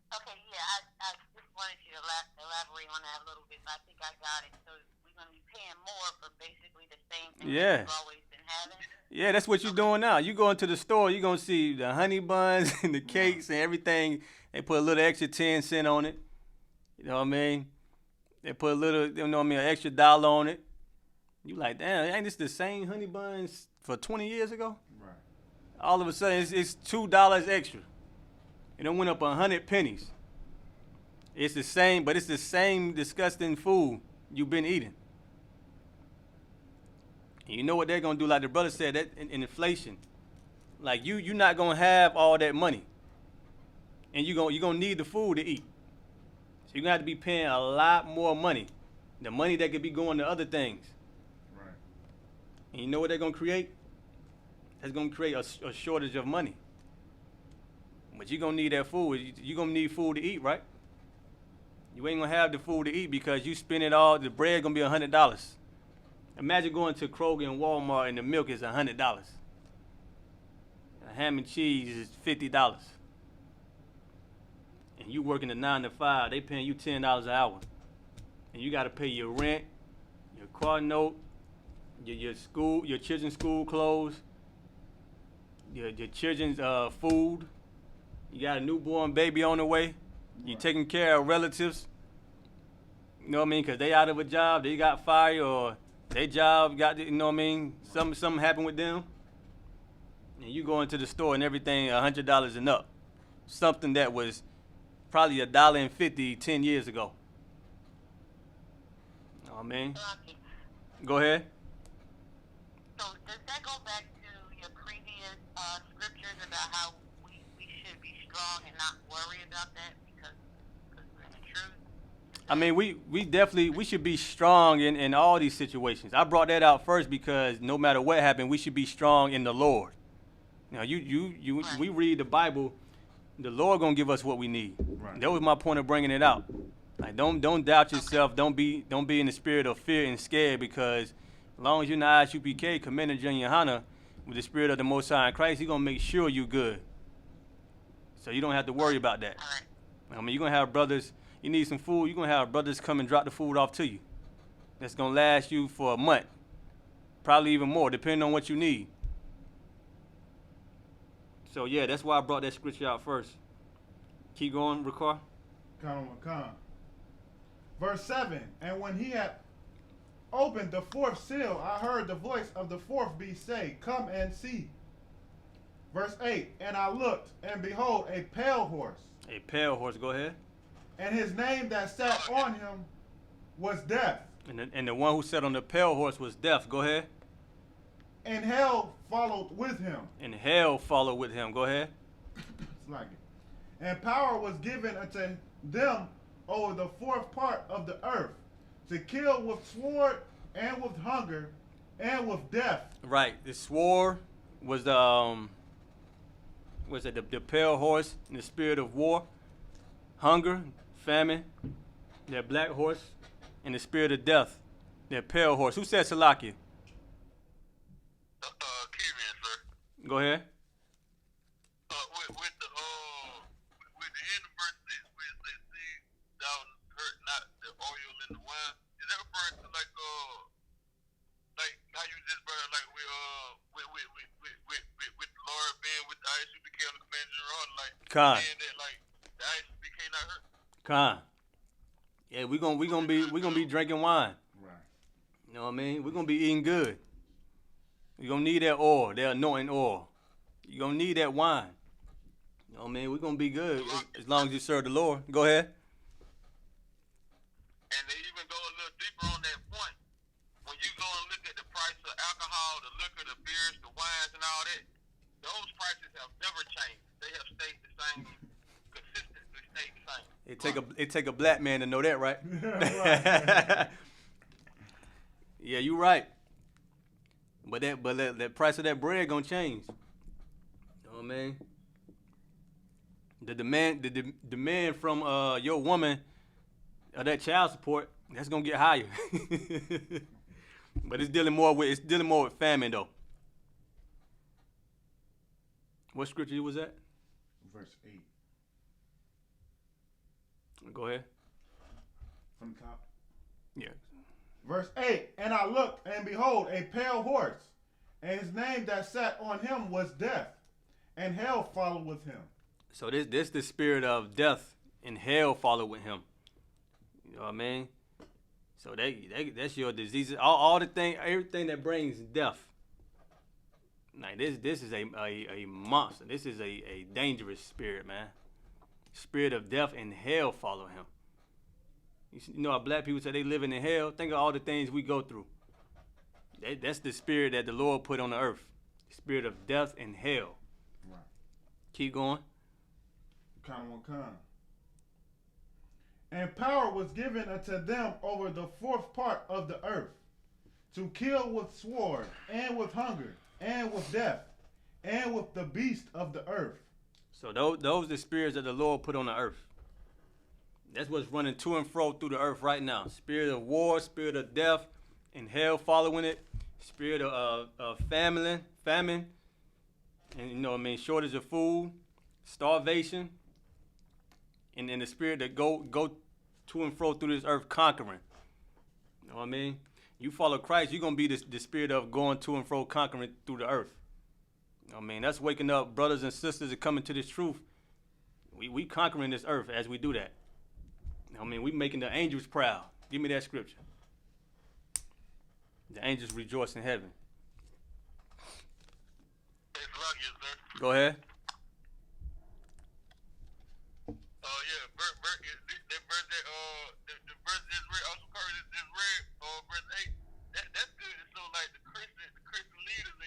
Okay, yeah, I just wanted you to elaborate on that a little bit, but I think I got it. So we're going to be paying more for basically the same thing that we've always been having? Yeah, that's what you're doing now. You go into the store, you're going to see the honey buns and the cakes and everything. They put a little extra 10 cents on it. You know what I mean? They put a little, an extra $1 on it. You like, damn, ain't this the same honey buns for 20 years ago? Right. All of a sudden, it's $2 extra. It done went up 100 pennies. It's the same, but it's the same disgusting food you've been eating. And you know what they're gonna do? Like the brother said, that in inflation, like you're not gonna have all that money, and you're gonna need the food to eat. So you're gonna have to be paying a lot more money, the money that could be going to other things. Right. And you know what they're gonna create? That's gonna create a shortage of money. But you're gonna need that food. You're gonna need food to eat, right? You ain't gonna have the food to eat because you spend it all. The bread gonna be $100. Imagine going to Kroger and Walmart and the milk is $100. Ham and cheese is $50. And you working a 9 to 5, they paying you $10 an hour. And you gotta pay your rent, your car note, your children's school clothes, your children's food. You got a newborn baby on the way. You taking care of relatives. You know what I mean? Because they out of a job, they got fired, or their job got, you know what I mean? Something happened with them. And you go into the store and everything $100 and up. Something that was probably $1.50 10 years ago. You know what I mean? Go ahead. So does that go back to your previous scriptures about how we should be strong and not worry about that because it's the truth? I mean, we should be strong in all these situations. I brought that out first because no matter what happened, we should be strong in the Lord. Now, we read the Bible the Lord gonna give us what we need. Right. That was my point of bringing it out. Like, don't doubt yourself. Don't be in the spirit of fear and scared, because as long as you're in the I.S.U.P.K, Commander General Yahanna, with the spirit of the Most High in Christ, He's gonna make sure you good. So you don't have to worry about that. I mean, you're gonna have brothers. You need some food, you're gonna have brothers come and drop the food off to you. That's gonna last you for a month, probably even more, depending on what you need. So yeah, that's why I brought that scripture out first. Keep going, Ricard. Come. Verse 7, and when he had opened the fourth seal, I heard the voice of the fourth beast say, come and see. Verse 8, and I looked, and behold, a pale horse. A pale horse, go ahead. And his name that sat on him was Death. And the one who sat on the pale horse was Death. Go ahead. And hell followed with him. And hell followed with him. Go ahead. It's like it. And power was given unto them over the fourth part of the earth, to kill with sword, and with hunger, and with death. Right. The sword was the pale horse and the spirit of war, hunger, famine, that black horse, and the spirit of death, that pale horse. Who said Salakia? Kieran, sir. Go ahead. With the end of verse 6, where it says, see, thou hurt not the oil in the wine. Is that referring to like how you just brought it, like with the Lord being with the I.S.U.P.K on the command general, like saying that like the I.S.U.P.K not hurt? Yeah, we gonna be drinking wine. Right. You know what I mean? We're gonna be eating good. You're gonna need that oil, that anointing oil. You're gonna need that wine. You know what I mean? We're gonna be good as long as you serve the Lord. Go ahead. And they even go a little deeper on that point. When you go and look at the price of alcohol, the liquor, the beers, the wines, and all that, those prices have never changed. They have stayed the same, consistently stayed the same. It take a black man to know that, right? Right. Yeah, you right. But that price of that bread gonna change. You know what I mean? The demand from your woman of that child support, that's gonna get higher. But it's dealing more with famine though. What scripture was that? Verse 8. Go ahead. From the top. Yeah. Verse 8, and I looked, and behold, a pale horse, and his name that sat on him was Death, and hell followed with him. So this the spirit of death, and hell followed with him. You know what I mean? So that's your disease. All the thing, everything that brings death. Like this is a monster. This is a dangerous spirit, man. Spirit of death and hell follow him. You know how black people say they living in hell? Think of all the things we go through. That's the spirit that the Lord put on the earth. Spirit of death and hell. Right. Keep going. Come. And power was given unto them over the fourth part of the earth, to kill with sword, and with hunger, and with death, and with the beast of the earth. So those are the spirits that the Lord put on the earth. That's what's running to and fro through the earth right now. Spirit of war, spirit of death, and hell following it. Spirit of famine, and you know what I mean, shortage of food, starvation, and then the spirit that go to and fro through this earth conquering. You know what I mean? You follow Christ, you're gonna be the spirit of going to and fro conquering through the earth. You know what I mean? That's waking up brothers and sisters and coming to this truth. We conquering this earth as we do that. You know what I mean? We making the angels proud. Give me that scripture. The angels rejoice in heaven. Go ahead. The verse just read, also just read, verse 8. That's good. So like the Christian leaders,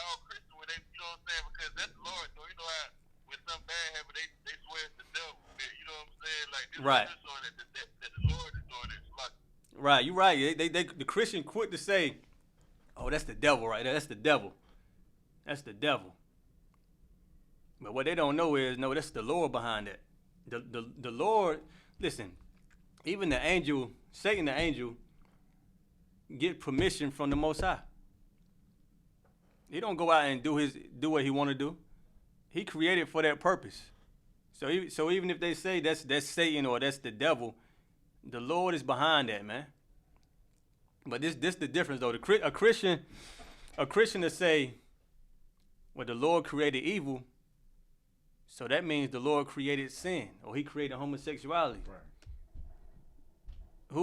all Christian, when they, you know what I'm saying, because that's the Lord. So you know how when something bad happen, they swear it's the devil. You know what I'm saying? Like this right. Is showing that the Lord is doing this. Like, right, you're right. The Christian quick to say, "Oh, that's the devil right there. That's the devil. That's the devil." But what they don't know is, no, that's the Lord behind it. The Lord, listen, even the angel, Satan the angel, get permission from the Most High. He don't go out and do what he want to do. He created for that purpose. So even if they say that's Satan or that's the devil, the Lord is behind that, man. But this the difference though. A Christian to say, well, the Lord created evil, so that means the Lord created sin or he created homosexuality. Right.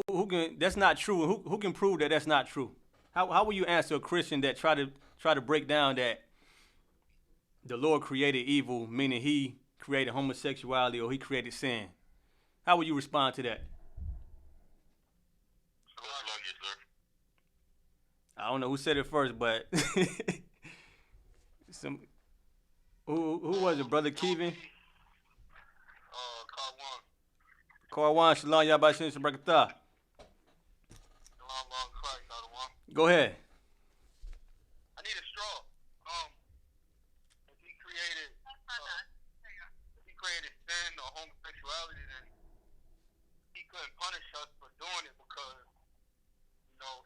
Who can? That's not true. Who can prove that that's not true? How will you answer a Christian that try to break down that the Lord created evil, meaning he created homosexuality or he created sin? How would you respond to that? I don't know who said it first, but who was it, Brother Kevin? Karwan, Shalom, Yabashin, Shabrakatah. Go ahead. I need a straw. If he created sin or homosexuality, then he couldn't punish us for doing it because,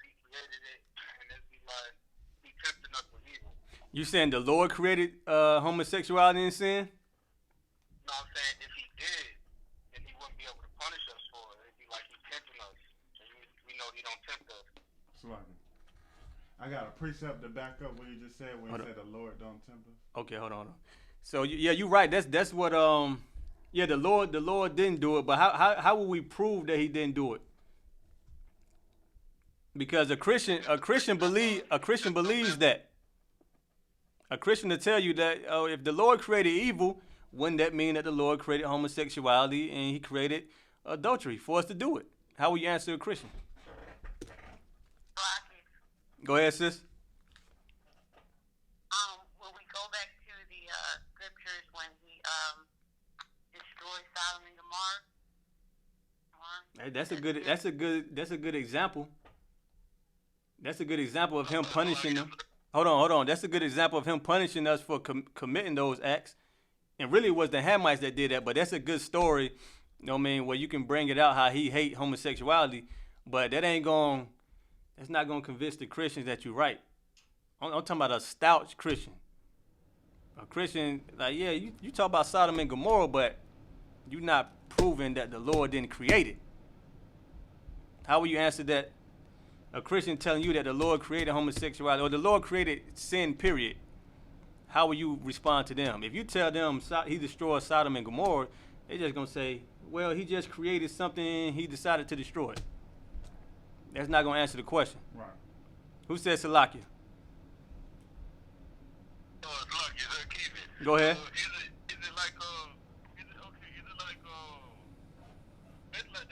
he created it, and it'd be like he tempting us with evil. You saying the Lord created homosexuality and sin? No, I'm saying if he did, then he wouldn't be able to punish us for it. It'd be like he's tempting us, and we know he don't tempt us. Sluggy. I got a precept to back up what you just said when you said the Lord don't tempt us. Okay, hold on. So yeah, you're right. That's what yeah, the Lord didn't do it, but how will we prove that he didn't do it? Because a Christian believes that. A Christian to tell you that if the Lord created evil, wouldn't that mean that the Lord created homosexuality and he created adultery for us to do it? How will you answer a Christian? Go ahead, sis. When we go back to the scriptures when he destroyed Sodom and Gomorrah. Hey, that's a good example. That's a good example of him punishing them. Hold on. That's a good example of him punishing us for committing those acts. And really it was the Hamites that did that, but that's a good story, where you can bring it out how he hate homosexuality, but that's not going to convince the Christians that you're right. I'm talking about a stout Christian. A Christian, like, yeah, you talk about Sodom and Gomorrah, but you're not proving that the Lord didn't create it. How will you answer that? A Christian telling you that the Lord created homosexuality or the Lord created sin, period. How will you respond to them? If you tell them he destroyed Sodom and Gomorrah, they're just going to say, well, he just created something he decided to destroy it. That's not going to answer the question. Right. Who said Salakia? Go ahead. Is it like that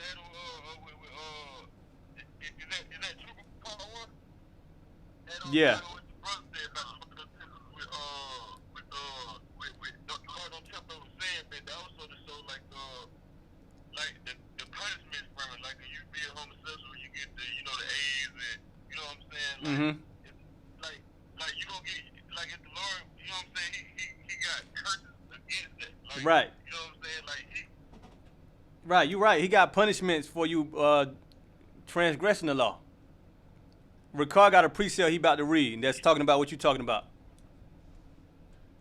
is that true part one? Yeah. With the Lord don't tempt us with sin, but also to show like the punishments from it, like when you be a homosexual, you get the AIDS and you know what I'm saying? Like, like you don't get like if the Lord, you know what I'm saying? He got curses against it. Like, right. You know what I'm saying? Like right, you're right. He got punishments for you transgressing the law. Ricard got a precept he about to read, and that's talking about what you're talking about.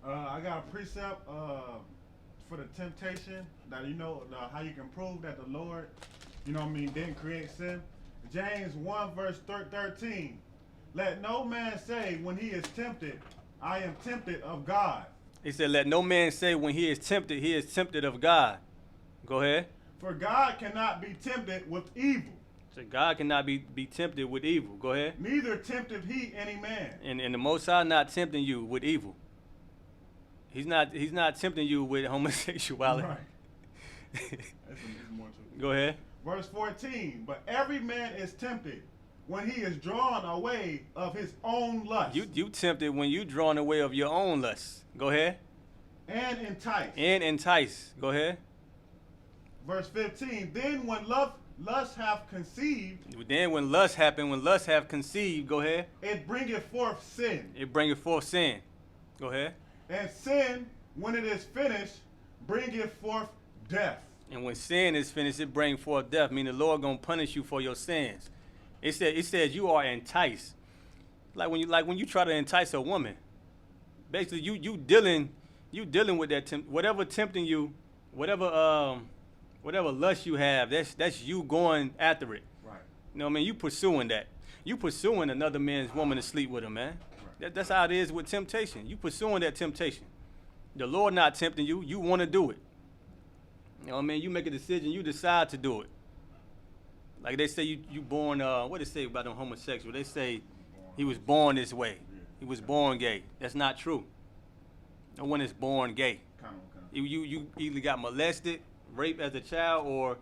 I got a precept for the temptation that how you can prove that the Lord, didn't create sin. James 1 verse 13. Let no man say when he is tempted, I am tempted of God. He said, let no man say when he is tempted of God. Go ahead. For God cannot be tempted with evil. So God cannot be tempted with evil. Go ahead. Neither tempteth he any man. And the Most High not tempting you with evil. He's not tempting you with homosexuality. Right. That's more to it. Go ahead. Verse 14. But every man is tempted when he is drawn away of his own lust. You tempted when you drawn away of your own lust. Go ahead. And enticed. And entice. Go ahead. Verse 15. Then when lust have conceived. Then when lust have conceived. Go ahead. It bringeth forth sin. It bringeth forth sin. Go ahead. And sin, when it is finished, bringeth forth death. And when sin is finished, it brings forth death. Meaning the Lord gonna punish you for your sins. It says you are enticed. Like when you try to entice a woman, basically you dealing with that whatever tempting you, whatever lust you have. That's you going after it. Right. You know what I mean? You pursuing that. You pursuing another man's woman to sleep with him, man. Right. That's how it is with temptation. You pursuing that temptation. The Lord not tempting you. You want to do it. You know what I mean? You make a decision. You decide to do it. Like they say you born, what they say about them homosexual? They say he was born this way. He was born gay. That's not true. No one is born gay. You either got molested, raped as a child, or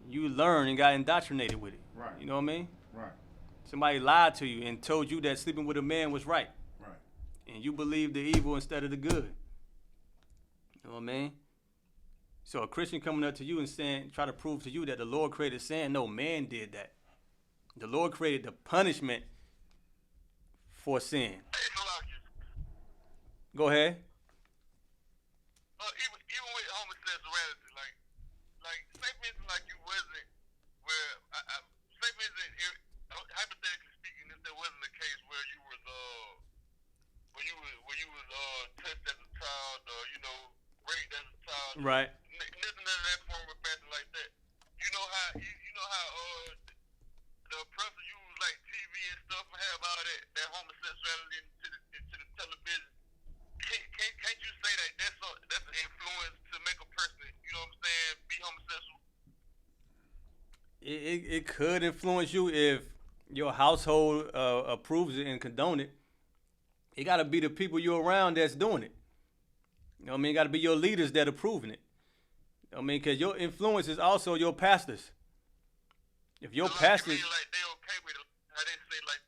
you learned and got indoctrinated with it. Right. You know what I mean? Right. Somebody lied to you and told you that sleeping with a man was right. Right. And you believed the evil instead of the good. You know what I mean? So a Christian coming up to you and saying, try to prove to you that the Lord created sin. No, man did that. The Lord created the punishment for sin. Go ahead. Even with homosexuality, like say for instance, like you wasn't where say for instance, hypothetically speaking, if there wasn't a case where you was touched as a child, or raped as a child, right? Nothing of that form of fashion like that. You know how the oppressor use like TV and stuff and have all that homosexuality into the television. Can't you say that that's an influence to make a person, you know what I'm saying, be homosexual? It could influence you if your household approves it and condone it. It got to be the people you're around that's doing it. You know what I mean? It got to be your leaders that approving it. You know what I mean? Because your influence is also your pastors. If your pastors... Like they okay with it, how they say like,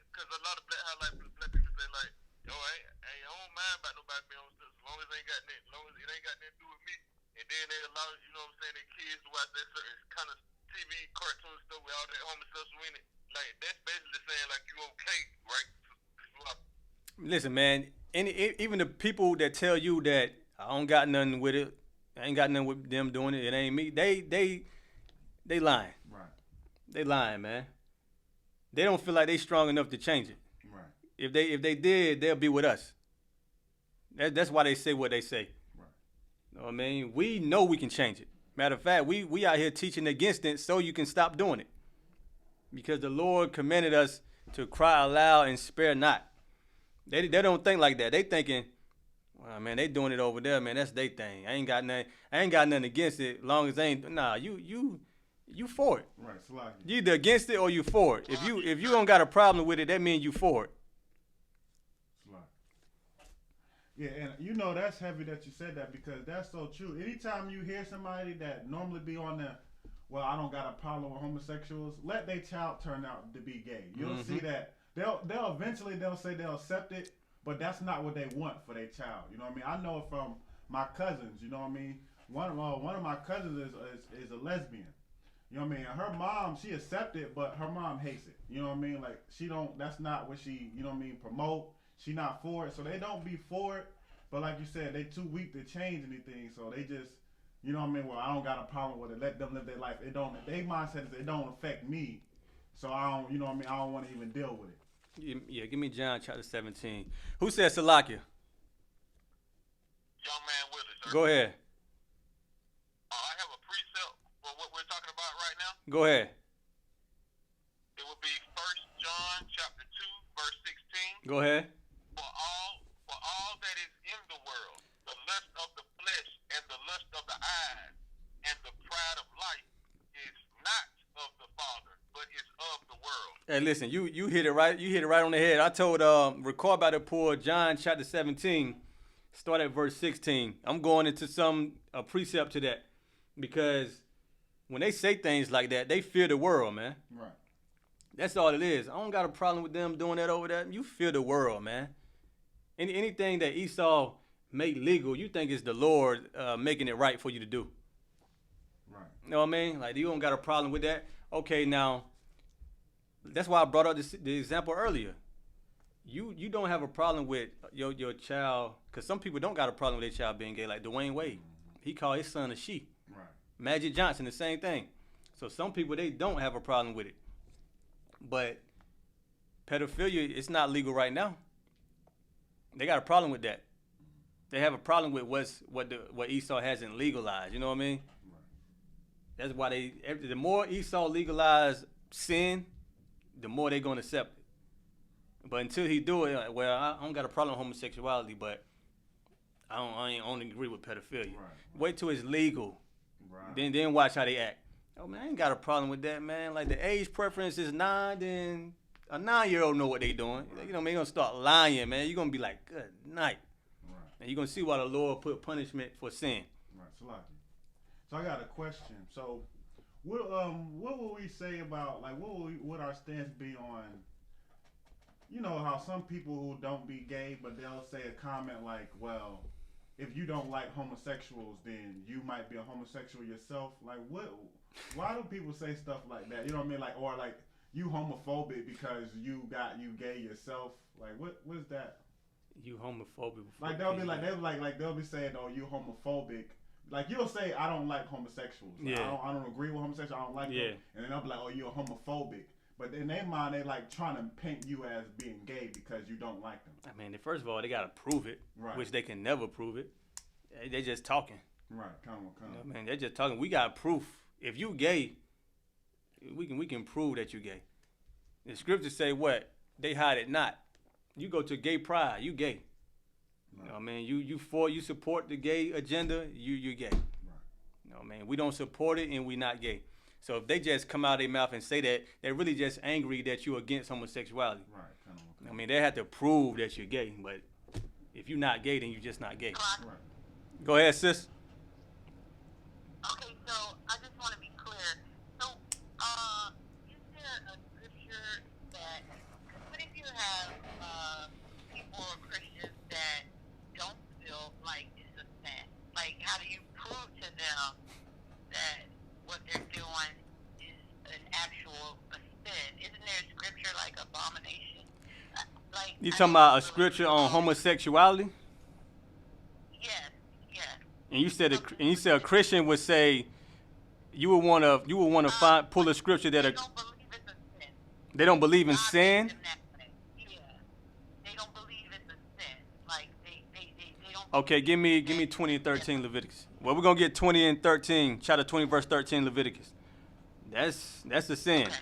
because a lot of black people say like, yo, I don't mind about nobody being homosexual as long as it ain't got nothing to do with me. And then they allow, you know what I'm saying, their kids to watch that certain kind of TV cartoon stuff with all that homosexual in it. Like that's basically saying like you okay, right? Listen, man. Even the people that tell you that I don't got nothing with it, I ain't got nothing with them doing it, it ain't me. They lying. Right. They lying, man. They don't feel like they strong enough to change it. Right. If they did, they'll be with us. That's why they say what they say. Right. You know what I mean? We know we can change it. Matter of fact, we out here teaching against it so you can stop doing it. Because the Lord commanded us to cry aloud and spare not. They don't think like that. They thinking, well, man, they doing it over there, man. That's their thing. I ain't got nothing against it. Long as they ain't. Nah, you for it. Right. Salaki. You either against it or you for it. If you don't got a problem with it, that means you for it. Salaki. Yeah, and that's heavy that you said that because that's so true. Anytime you hear somebody that normally be on the, well, I don't got a problem with homosexuals, let their child turn out to be gay. You'll see that. They'll eventually say they'll accept it, but that's not what they want for their child. You know what I mean? I know it from my cousins. You know what I mean? One of my cousins is a lesbian. You know what I mean? Her mom, she accepted, but her mom hates it. You know what I mean? Like that's not what she, you know what I mean, promote. She not for it, so they don't be for it. But like you said, they too weak to change anything, so they just, you know what I mean? Well, I don't got a problem with it. Let them live their life. Their mindset is it don't affect me, so I don't, you know what I mean? I don't want to even deal with it. Yeah, give me John chapter 17. Who said Salakia? Young man Willis, sir. Go ahead. I have a precept for what we're talking about right now. Go ahead. It would be 1 John chapter 2, verse 16. Go ahead. For all that is in the world, the lust of the flesh and the lust of the eyes and the pride of life is not of the Father, but is of the world. Hey, listen, you hit it right. You hit it right on the head. I told record about the poor John chapter 17, start at verse 16. I'm going into a precept to that because when they say things like that, they fear the world, man. Right. That's all it is. I don't got a problem with them doing that over there. You fear the world, man. Anything that Esau made legal, you think is the Lord making it right for you to do. Right. You know what I mean? Like, you don't got a problem with that. Okay, now, that's why I brought up the example earlier. you don't have a problem with your child, because some people don't got a problem with their child being gay, like Dwayne Wade. He called his son a she. Right. Magic Johnson, the same thing. So some people, they don't have a problem with it. But pedophilia, it's not legal right now. They got a problem with that. They have a problem with what Esau hasn't legalized. You know what I mean? Right. That's why the more Esau legalize sin, the more they're going to accept it. But until he do it, well, I don't got a problem with homosexuality, but I don't agree with pedophilia. Right. Wait till it's legal. Right. Then watch how they act. Oh man, I ain't got a problem with that, man. Like the age preference is 9, then a 9-year-old know what they doing. Right. You know, man, you're gonna start lying, man. You're gonna be like, good night. Right. And you're gonna see why the Lord put punishment for sin. Right. So I got a question. So what will we say about, like, what would our stance be on, you know, how some people who don't be gay, but they'll say a comment like, well, if you don't like homosexuals, then you might be a homosexual yourself. Like, why do people say stuff like that? You know what I mean? Like, or like, you homophobic because you gay yourself. Like, what is that? You homophobic. Like they'll be saying, oh, you homophobic. Like, you'll say, I don't like homosexuals. Like, Yeah. I don't agree with homosexuals. I don't like them. And then they'll be like, oh, you're homophobic. But in their mind, they like trying to paint you as being gay because you don't like them. I mean, first of all, they gotta prove it, Right. which they can never prove it. They just talking. Right. Come on. You know what I mean, they're just talking. We got proof. If you gay, we can prove that you gay. The scriptures say what? They hide it not. You go to gay pride, you gay. Right. You know what I mean? You support the gay agenda, you gay. Right. You know what I mean? We don't support it and we not gay. So if they just come out of their mouth and say that, they're really just angry that you're against homosexuality. Right. Come on. I mean, they have to prove that you're gay, but if you're not gay, then you're just not gay. Right. Go ahead, sis. Okay, so I just want to be clear. So, is there a scripture that, what if you have people or Christians that don't feel like it's a sin? Like, how do you prove to them that what they're doing is an actual sin? Isn't there a scripture like abomination? You talking about a scripture on homosexuality? Yes, yes. And you said a Christian would say you would want to pull a scripture that They don't believe it's a sin. they don't believe in God sin. made them that way. Yeah. They don't believe it's a sin. Like they don't. Okay, give me 20 and 13 Leviticus. Well, we're gonna get 20 and 13, chapter 20, verse 13 Leviticus. That's the sin. Okay.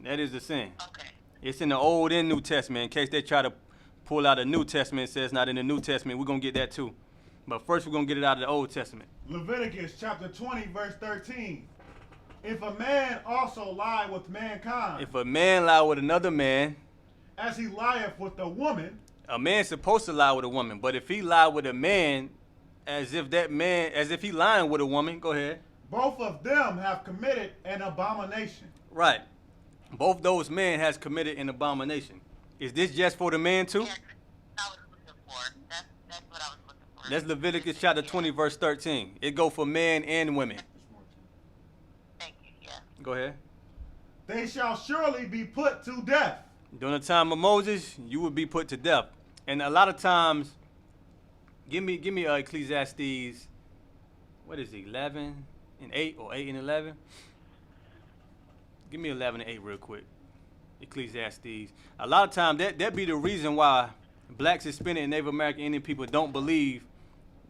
That is the sin. Okay. It's in the Old and New Testament. In case they try to pull out a New Testament, it says not in the New Testament. We're gonna get that too. But first, we're gonna get it out of the Old Testament. Leviticus chapter 20, verse 13. If a man also lie with mankind, If a man lie with another man, as he lieth with a woman, a man's supposed to lie with a woman. But if he lie with a man, as if he lying with a woman, go ahead. both of them have committed an abomination. Right. Both those men has committed an abomination. Is this just for the man too? Yeah, I was looking for. That's what I was looking for. That's Leviticus chapter 20, verse 13. It go for men and women. Thank you. Yeah. Go ahead. They shall surely be put to death. During the time of Moses, you would be put to death. And a lot of times, give me Ecclesiastes, what is it, 11 and 8 or 8 and 11? Give me 11 and 8 real quick. Ecclesiastes. A lot of times, that be the reason why blacks, Hispanic, and Native American Indian people don't believe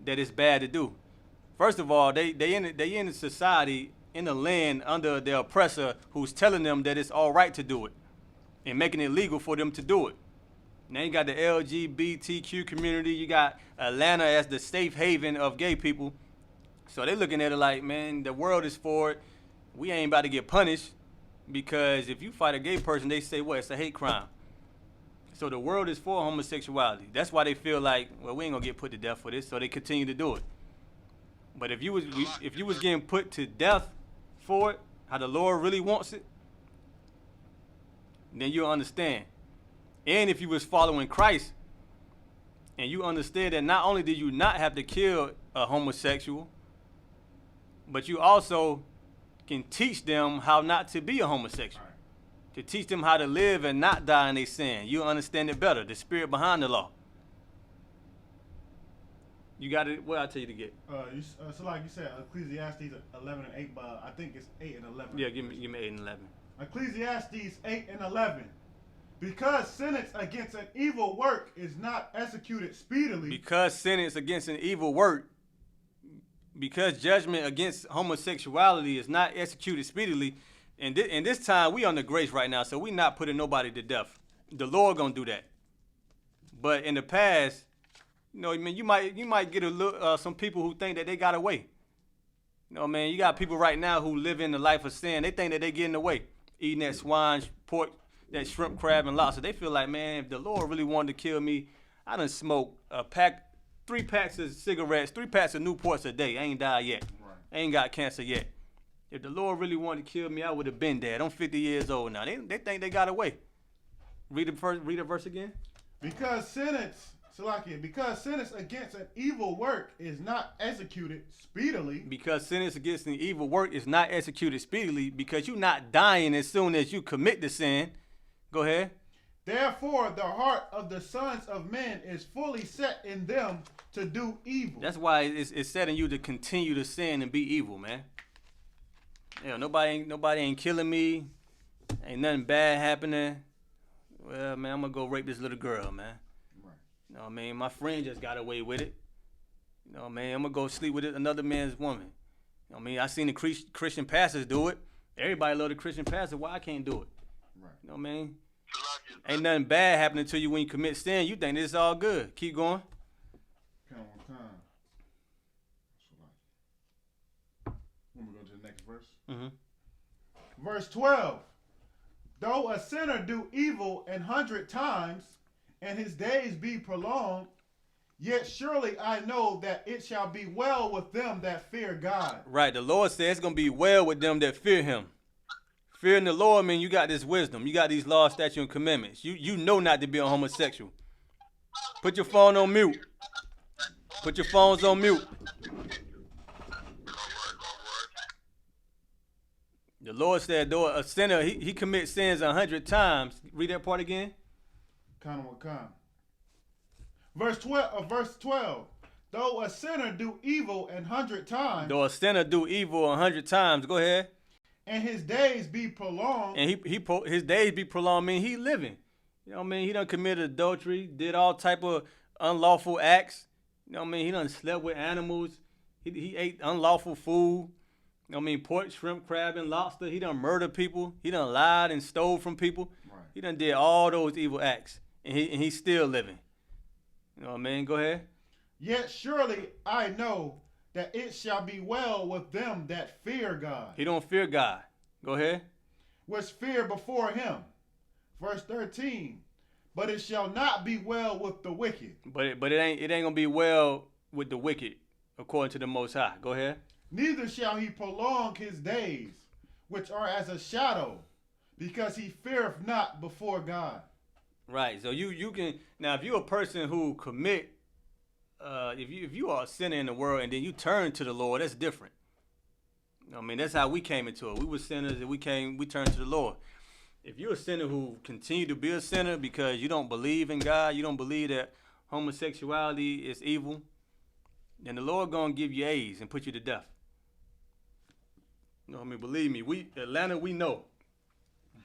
that it's bad to do. First of all, they in a society, in a land under their oppressor who's telling them that it's all right to do it and making it legal for them to do it. Now you got the LGBTQ community. You got Atlanta as the safe haven of gay people. So they looking at it like, man, the world is for it. We ain't about to get punished because if you fight a gay person, they say, what, it's a hate crime. So the world is for homosexuality. That's why they feel like, well, we ain't gonna get put to death for this, so they continue to do it. But if you was getting put to death for it, how the Lord really wants it, then you'll understand. And if you was following Christ and you understand that not only did you not have to kill a homosexual, but you also can teach them how not to be a homosexual. To teach them how to live and not die in their sin. You'll understand it better. The spirit behind the law. You got it. What I tell you to get? So like you said, Ecclesiastes 11 and 8, but I think it's 8 and 11. Yeah, give me 8 and 11. Ecclesiastes 8 and 11. Because sentence against an evil work is not executed speedily. Because sentence against an evil work, because judgment against homosexuality is not executed speedily, and this time we under grace right now, so we not putting nobody to death. The Lord gonna do that. But in the past, you know, I mean, you might get a little, some people who think that they got away. You know, man, you got people right now who live in the life of sin. They think that they getting away, eating that swine, pork, that shrimp, crab, and lobster. They feel like, man, if the Lord really wanted to kill me, I done smoked 3 packs of cigarettes, 3 packs of Newports a day. I ain't died yet. Right. I ain't got cancer yet. If the Lord really wanted to kill me, I would have been dead. I'm 50 years old now. They think they got away. Read a verse again. Because sentence against an evil work is not executed speedily. Because sentence against an evil work is not executed speedily, because you're not dying as soon as you commit the sin. Go ahead. Therefore, the heart of the sons of men is fully set in them to do evil. That's why it's setting you to continue to sin and be evil, man. Yeah, nobody ain't killing me. Ain't nothing bad happening. Well, man, I'm gonna go rape this little girl, man. Right. You know what I mean? My friend just got away with it. You know what I mean? I'm gonna go sleep with another man's woman. You know what I mean? I seen the Christian pastors do it. Everybody love the Christian pastor. Why I can't do it? Right. You know what I mean? Ain't nothing bad happening to you when you commit sin. You think this is all good. Keep going. Come. When we go to the next verse. Mm-hmm. Verse 12. Though a sinner do evil 100 times, and his days be prolonged, yet surely I know that it shall be well with them that fear God. Right. The Lord says it's going to be well with them that fear him. Fearing the Lord means you got this wisdom. You got these laws, statutes, and commandments. You know not to be a homosexual. Put your phone on mute. Put your phones on mute. The Lord said, though a sinner, he commits sins 100 times. Read that part again. Verse 12. Though a sinner do evil 100 times. Though a sinner do evil 100 times. Go ahead. And his days be prolonged. And his days be prolonged mean he living. You know what I mean? He done committed adultery, did all type of unlawful acts. You know what I mean? He done slept with animals. He ate unlawful food. You know what I mean? Pork, shrimp, crab, and lobster. He done murdered people. He done lied and stole from people. Right. He done did all those evil acts. And he's still living. You know what I mean? Go ahead. Yet surely I know that it shall be well with them that fear God. He don't fear God. Go ahead. Which fear before him. Verse 13. But it shall not be well with the wicked. But it ain't gonna be well with the wicked, according to the Most High. Go ahead. Neither shall he prolong his days, which are as a shadow, because he feareth not before God. Right. So you can now, if you're a person who commit, if you are a sinner in the world and then you turn to the Lord, that's different. I mean, that's how we came into it. We were sinners and we turned to the Lord. If you're a sinner who continue to be a sinner because you don't believe in God, you don't believe that homosexuality is evil, then the Lord gonna give you AIDS and put you to death. You know what I mean? Believe me, Atlanta, we know.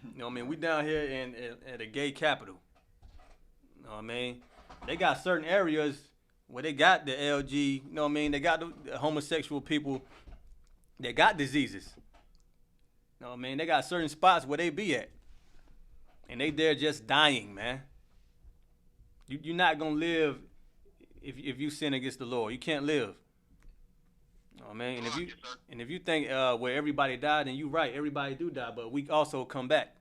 You know what I mean? We down here in the gay capital. You know what I mean? They got certain areas where they got the LG, you know what I mean? They got the homosexual people that got diseases. You know what I mean? They got certain spots where they be at. And they there just dying, man. You're not going to live if you sin against the Lord. You can't live. You know what I mean? And if you think where everybody died, then you right. Everybody do die, but we also come back.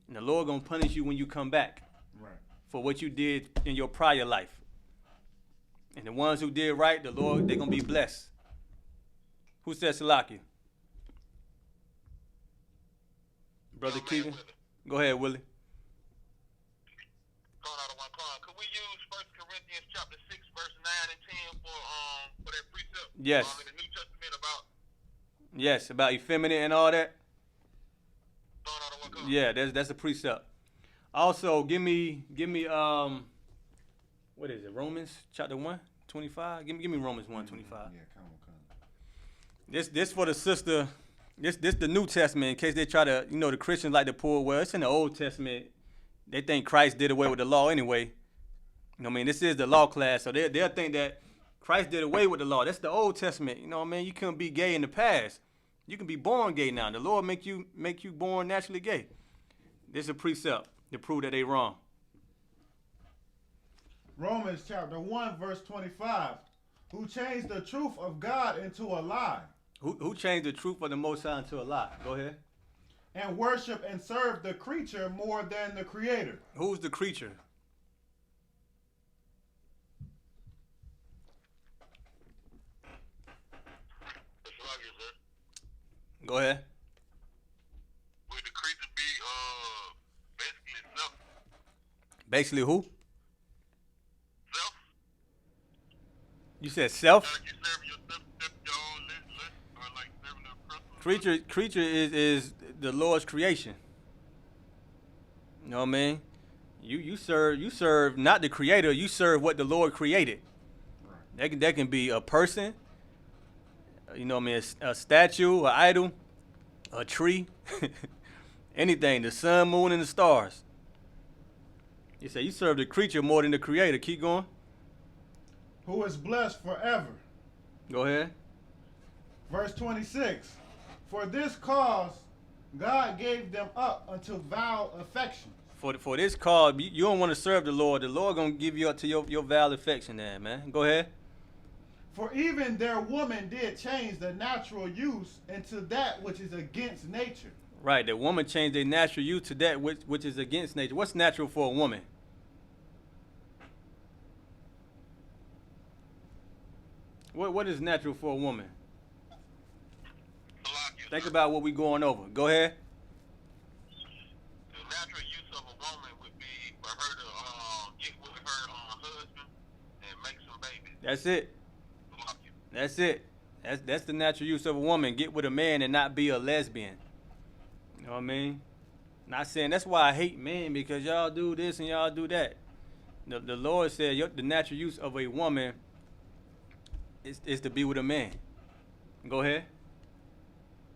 And the Lord going to punish you when you come back. Right. For what you did in your prior life. And the ones who did right, the Lord, they're going to be blessed. Who said Salaki? Brother Keegan? Go ahead, Willie. Going out of one car. Could we use 1 Corinthians chapter 6, verse 9 and 10 for that precept? Yes. In the New Testament about... Yes, about effeminate and all that. Going out of Yeah, that's a precept. Also, give me what is it? Romans chapter 1:25. Give me Romans 1:25. Yeah, come on. This for the sister. This the New Testament in case they try to, the Christians like to pull, well, it's in the Old Testament. They think Christ did away with the law anyway. You know what I mean? This is the law class, so they'll think that Christ did away with the law. That's the Old Testament. You know what I mean? You couldn't be gay in the past. You can be born gay now. The Lord make you born naturally gay. This is a precept to prove that they wrong. Romans chapter 1, verse 25. Who changed the truth of God into a lie. Who changed the truth of the Most High into a lie? Go ahead. And worship and serve the creature more than the creator. Who's the creature? Go ahead. Would the creature be basically self? Basically who? Self? You said self? Like you serving yourself, your own list, or like serving the person? Creature is the Lord's creation. You know what I mean? You serve not the creator, you serve what the Lord created. Right. That can be a person, you know what I mean, a statue, an idol, a tree, anything, the sun, moon, and the stars. You say you serve the creature more than the creator. Keep going. Who is blessed forever. Go ahead. Verse 26. For this cause God gave them up unto vile affections. For this cause, you don't want to serve the Lord. The Lord going to give you up to your vile affection there, man. Go ahead. For even their woman did change the natural use into that which is against nature. Right, the woman changed their natural use to that which is against nature. What's natural for a woman? What is natural for a woman? Think about what we going over. Go ahead. The natural use of a woman would be for her to get with her husband and make some babies. That's it. That's it. That's the natural use of a woman. Get with a man and not be a lesbian. You know what I mean? Not saying that's why I hate men, because y'all do this and y'all do that. The Lord said the natural use of a woman is to be with a man. Go ahead.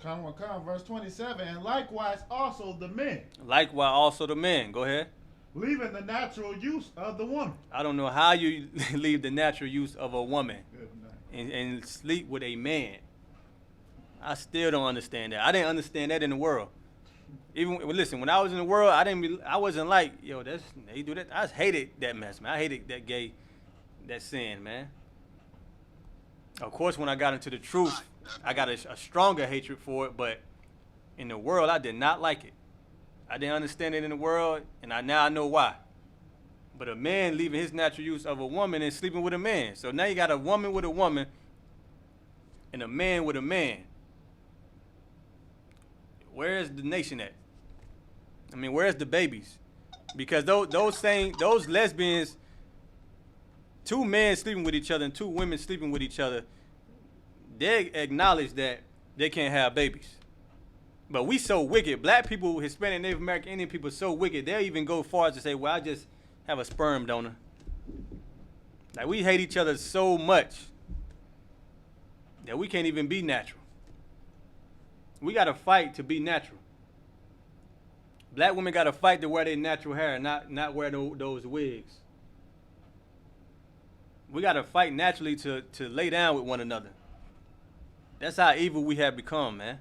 Come, verse 27. And likewise also the men. Likewise also the men. Go ahead. Leaving the natural use of the woman. I don't know how you leave the natural use of a woman and sleep with a man. I still don't understand that. I didn't understand that in the world. Even listen, when I was in the world, I wasn't like, yo, they do that. I just hated that mess, man. I hated that sin, man. Of course, when I got into the truth, I got a stronger hatred for it. But in the world, I did not like it. I didn't understand it in the world, and now I know why. But a man leaving his natural use of a woman and sleeping with a man. So now you got a woman with a woman and a man with a man. Where is the nation at? I mean, where's the babies? Because those lesbians, two men sleeping with each other and two women sleeping with each other, they acknowledge that they can't have babies. But we so wicked. Black people, Hispanic, Native American, Indian people so wicked, they'll even go far as to say, well, I just have a sperm donor. Like, we hate each other so much that we can't even be natural. We got to fight to be natural. Black women got to fight to wear their natural hair, not wear those wigs. We got to fight naturally to lay down with one another. That's how evil we have become, man.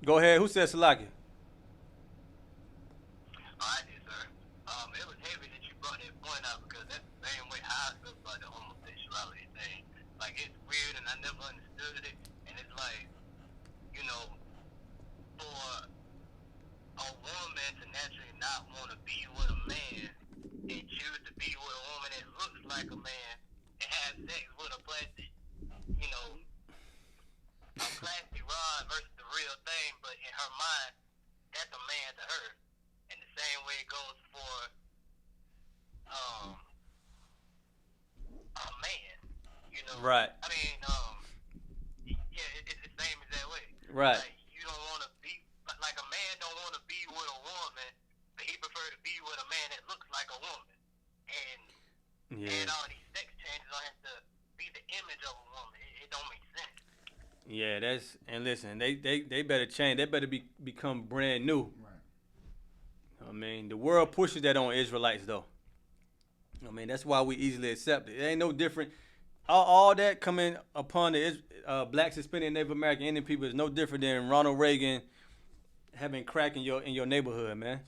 Go ahead. Who said Salaki? I did, sir. It was heavy that you brought that point out, because that's the same way how I feel about the homosexuality thing. Like, it's weird and I never understood it. And it's like, for a woman to naturally not want to be with a man and choose to be with a woman that looks like a man and have sex with a plastic, a plastic rod versus the real thing, but in her mind, that's a man to her. And the same way it goes for a man, Right. I mean, yeah, it's the same as that way. Right. Like, you don't want to be don't want to be with a woman, but he prefer to be with a man that looks like a woman, and all these sex changes on him to be the image of a woman. It don't make sense. Yeah, and listen, they better change. They better become brand new. Right. I mean, the world pushes that on Israelites, though. I mean, that's why we easily accept it. It ain't no different. All that coming upon the blacks, Hispanic, Native American, Indian people is no different than Ronald Reagan having crack in your neighborhood, man.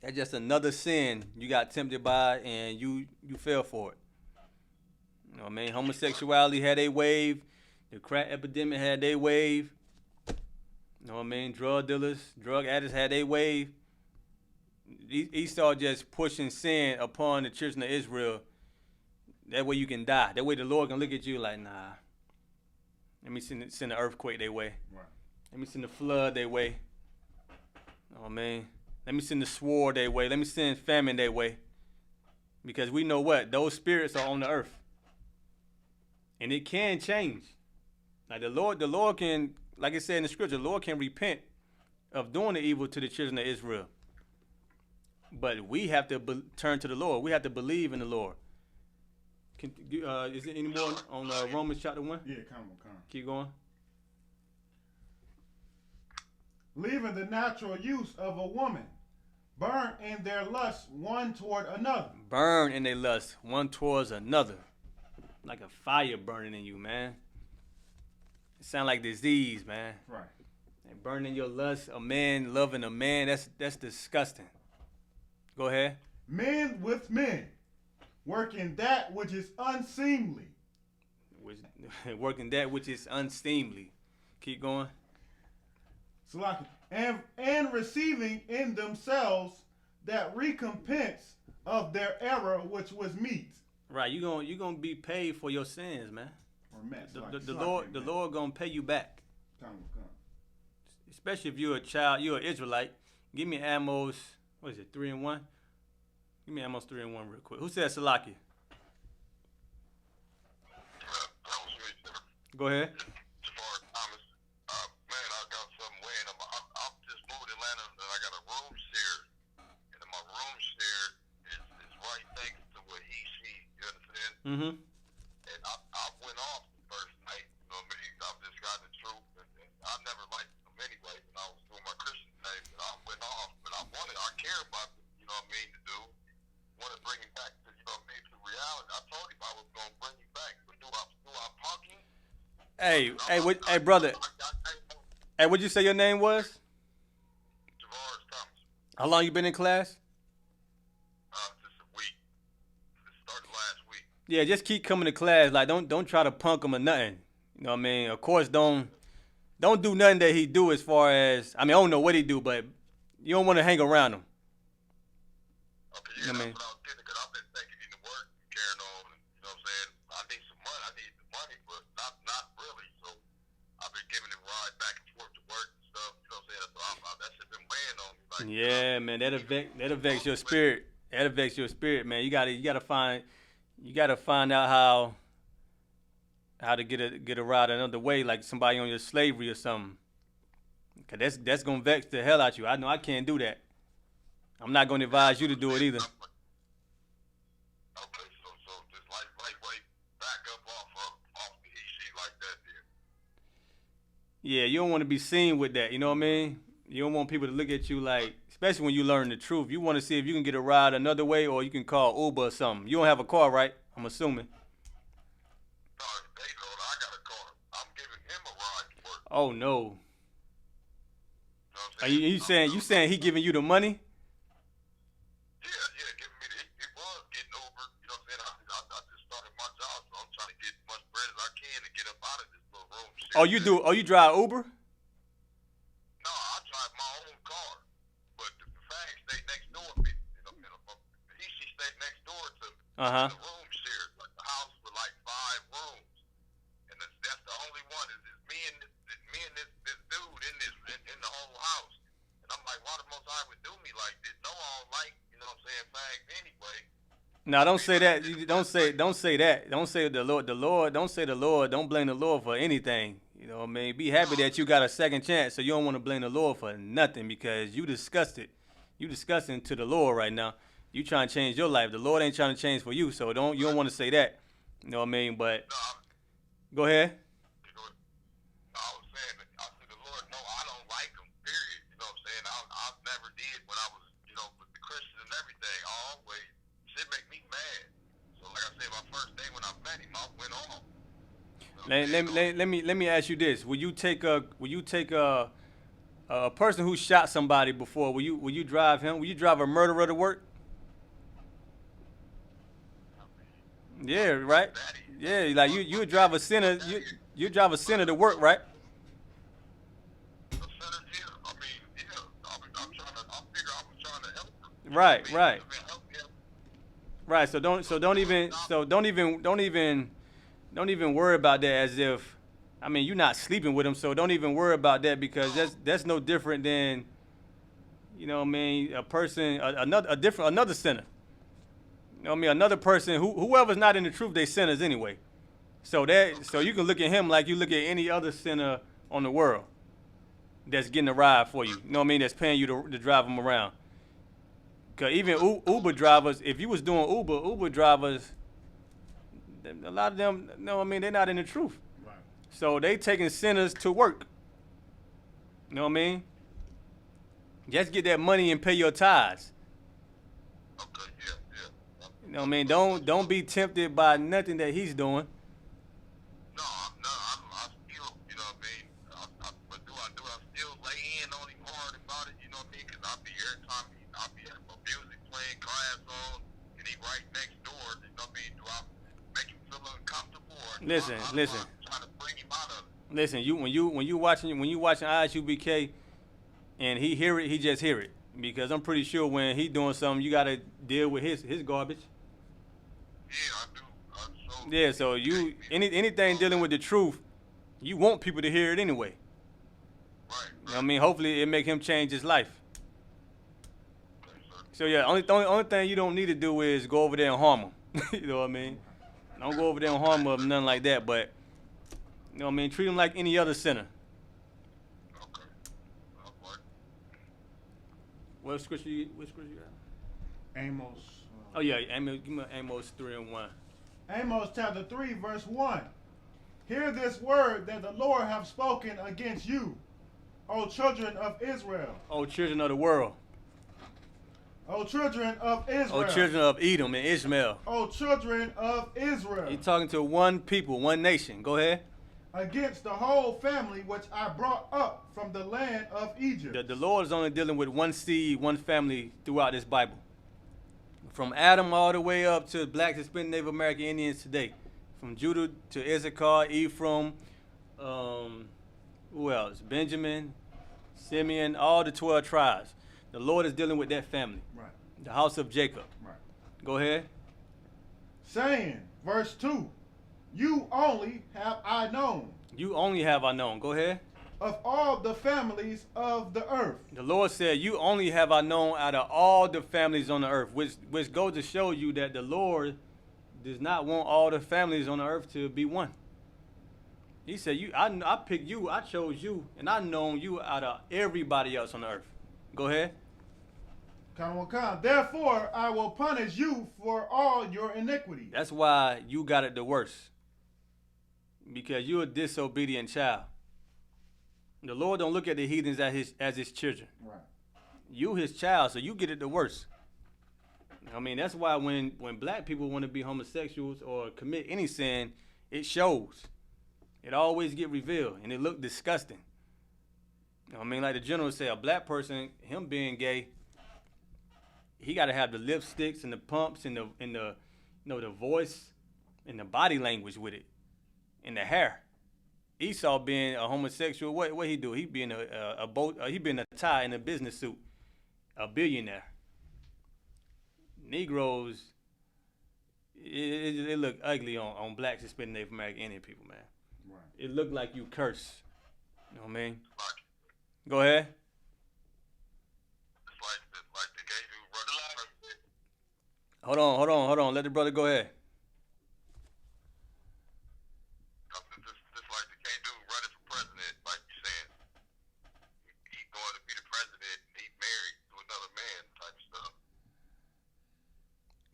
That's just another sin you got tempted by and you fell for it. You know what I mean? Homosexuality had a wave. The crack epidemic had a wave. You know what I mean? Drug dealers, drug addicts had a wave. Esau just pushing sin upon the children of Israel. That way you can die. That way the Lord can look at you like, nah. Let me send the earthquake their way. Right. Let me send the flood their way. You know what I mean? Let me send the sword their way. Let me send famine their way. Because we know what? Those spirits are on the earth. And it can change. Like the Lord can, like it said in the scripture, the Lord can repent of doing the evil to the children of Israel. But we have to turn to the Lord. We have to believe in the Lord. Is there any more on Romans chapter 1? Yeah, come on. Keep going. Leaving the natural use of a woman, burn in their lust one toward another. Burn in their lust one towards another. Like a fire burning in you, man. It sound like disease, man. Right. And burning your lust, a man loving a man, that's disgusting. Go ahead. Men with men, working that which is unseemly. Working that which is unseemly. Keep going. And receiving in themselves that recompense of their error which was meet. Right, you gonna be paid for your sins, man. Or met. The Lord gonna pay you back. Come. Especially if you're a child, you're an Israelite. Give me Amos, what is it, 3 and 1? Give me Amos 3 and 1 real quick. Who said Salaki? Go ahead. Thomas. Man, I got something weighing. I'm just moved to Atlanta, and I got a room shared, and my room shared is right next to where she. You understand? Mm-hmm. And I went off the first night. You know what I mean? I've just got the truth, and I never liked them anyway. When I was doing my Christian thing, but I went off. But I care about it. You know what I mean? To do. Want to bring him back to, you know, maybe to reality. I told him I was going to bring him back, but do I punk him? Hey, brother. Hey, what'd you say your name was? Thomas. How long you been in class? Just a week. It started last week. Yeah, just keep coming to class. Like, don't try to punk him or nothing. You know what I mean? Of course, don't do nothing that he do as far as, I don't know what he do, but you don't want to hang around him. Okay, You know what I mean? That's what I was getting, because I've been taking him to work, carrying on, and, you know what I'm saying? I need some money. I need the money, but not really. So I've been giving him ride back and forth to work and stuff. You know what I'm saying? So that's just been weighing on me. Like, Yeah, man, that affects your spirit. That affects your spirit, man. You gotta find out how to get a ride another way, like somebody on your slavery or something. Cause that's gonna vex the hell out you. I know I can't do that. I'm not gonna advise you to do it either. Okay, so just lightweight back up off the he like that there. Yeah, you don't want to be seen with that. You know what I mean? You don't want people to look at you like, especially when you learn the truth. You want to see if you can get a ride another way, or you can call Uber or something. You don't have a car, right? I'm assuming. No, I got a car. I'm giving him a ride to work. Oh no. You know what Are I'm saying? you saying he giving you the money? Yeah, giving me he was getting over, you know what I'm saying? I just started my job, so I'm trying to get as much bread as I can to get up out of this little room shit. Oh, you do? Oh, you drive Uber? No, I drive my own car, but the fag stay next door to me. You know, she stayed next door to me. Uh-huh. The room shared, like the house with like 5 rooms, and that's the only one. Is me and this dude in the whole house. And I'm like, why the Most High would do me like this? No, I don't like, you know what I'm saying, fags anyway. No, don't say that. Don't say that. Don't say the Lord. Don't say the Lord. Don't blame the Lord for anything. You know what I mean? Be happy that you got a second chance, so you don't want to blame the Lord for nothing because you discussed it. You discussing to the Lord right now. You trying to change your life. The Lord ain't trying to change for you, so you don't want to say that. You know what I mean? But go ahead. I was saying that I said the Lord, no, I don't like him, period. You know what I'm saying? I never did when I was, with the Christians and everything. I always, shit make me mad. So like I said, my first day when I met him, I went on. Let me ask you this: Will you take a person who shot somebody before? Will you drive him? Will you drive a murderer to work? Yeah, right. Yeah, like you would drive a sinner. You drive a sinner to work, right? Right. Right. So don't even worry about that as if, I mean, you're not sleeping with him, so don't even worry about that because that's no different than, you know what I mean, a person, another sinner. You know what I mean, another person, whoever's not in the truth, they sinners anyway. So you can look at him like you look at any other sinner on the world that's getting a ride for you. You know what I mean? That's paying you to drive them around. Cause even Uber drivers, if you was doing Uber drivers, a lot of them, you know what I mean, they're not in the truth. Right. So they taking sinners to work. You know what I mean? Just get that money and pay your tithes. Okay, yeah. You know what I mean? Don't be tempted by nothing that he's doing. No, I still, you know what I mean? But do I still lay in on him hard about it, you know what I mean? Because I be every time I be at my music playing, class on, and he right next door, you know what I mean? Do I make him feel uncomfortable? Or Listen. I'm trying to bring him out of it. Listen, when you watching I.S.U.P.K. and he hear it, he just hear it. Because I'm pretty sure when he doing something, you gotta deal with his garbage. Yeah, I do. Yeah, so anything dealing with the truth, you want people to hear it anyway. Right. You know what I mean, hopefully it make him change his life. So yeah, only thing you don't need to do is go over there and harm him. You know what I mean? Don't go over there and harm him, nothing like that. But you know what I mean, treat him like any other sinner. Okay. What scripture you got? Amos. Oh yeah, Amos, give me Amos 3:1. Amos chapter 3, verse 1. Hear this word that the Lord hath spoken against you, O children of Israel. O children of the world. O children of Israel. O children of Edom and Ishmael. O children of Israel. He's talking to one people, one nation. Go ahead. Against the whole family which I brought up from the land of Egypt. The Lord is only dealing with one seed, one family throughout this Bible. From Adam all the way up to Black, Hispanic, Native American Indians today. From Judah to Issachar, Ephraim, who else? Benjamin, Simeon, all the 12 tribes. The Lord is dealing with that family. Right. The house of Jacob. Right. Go ahead. Saying, verse 2, you only have I known. You only have I known. Go ahead. Of all the families of the earth. The Lord said, you only have I known out of all the families on the earth, which goes to show you that the Lord does not want all the families on the earth to be one. He said, I picked you, I chose you, and I known you out of everybody else on the earth. Go ahead. Therefore, I will punish you for all your iniquity. That's why you got it the worst. Because you're a disobedient child. The Lord don't look at the heathens as his children. Right. You his child, so you get it the worst. I mean, that's why when black people want to be homosexuals or commit any sin, it shows. It always get revealed, and it look disgusting. I mean, like the general say, a black person, him being gay, he got to have the lipsticks and the pumps and the the voice and the body language with it, and the hair. Esau being a homosexual, what he do? He being he being a tie in a business suit, a billionaire. Negroes, it look ugly on blacks, Hispanic, Native American Indian people, man. Right. It look like you curse. You know what I mean? Go ahead. It's like the gay dude running. Hold on. Let the brother go ahead. Just like the gay dude running for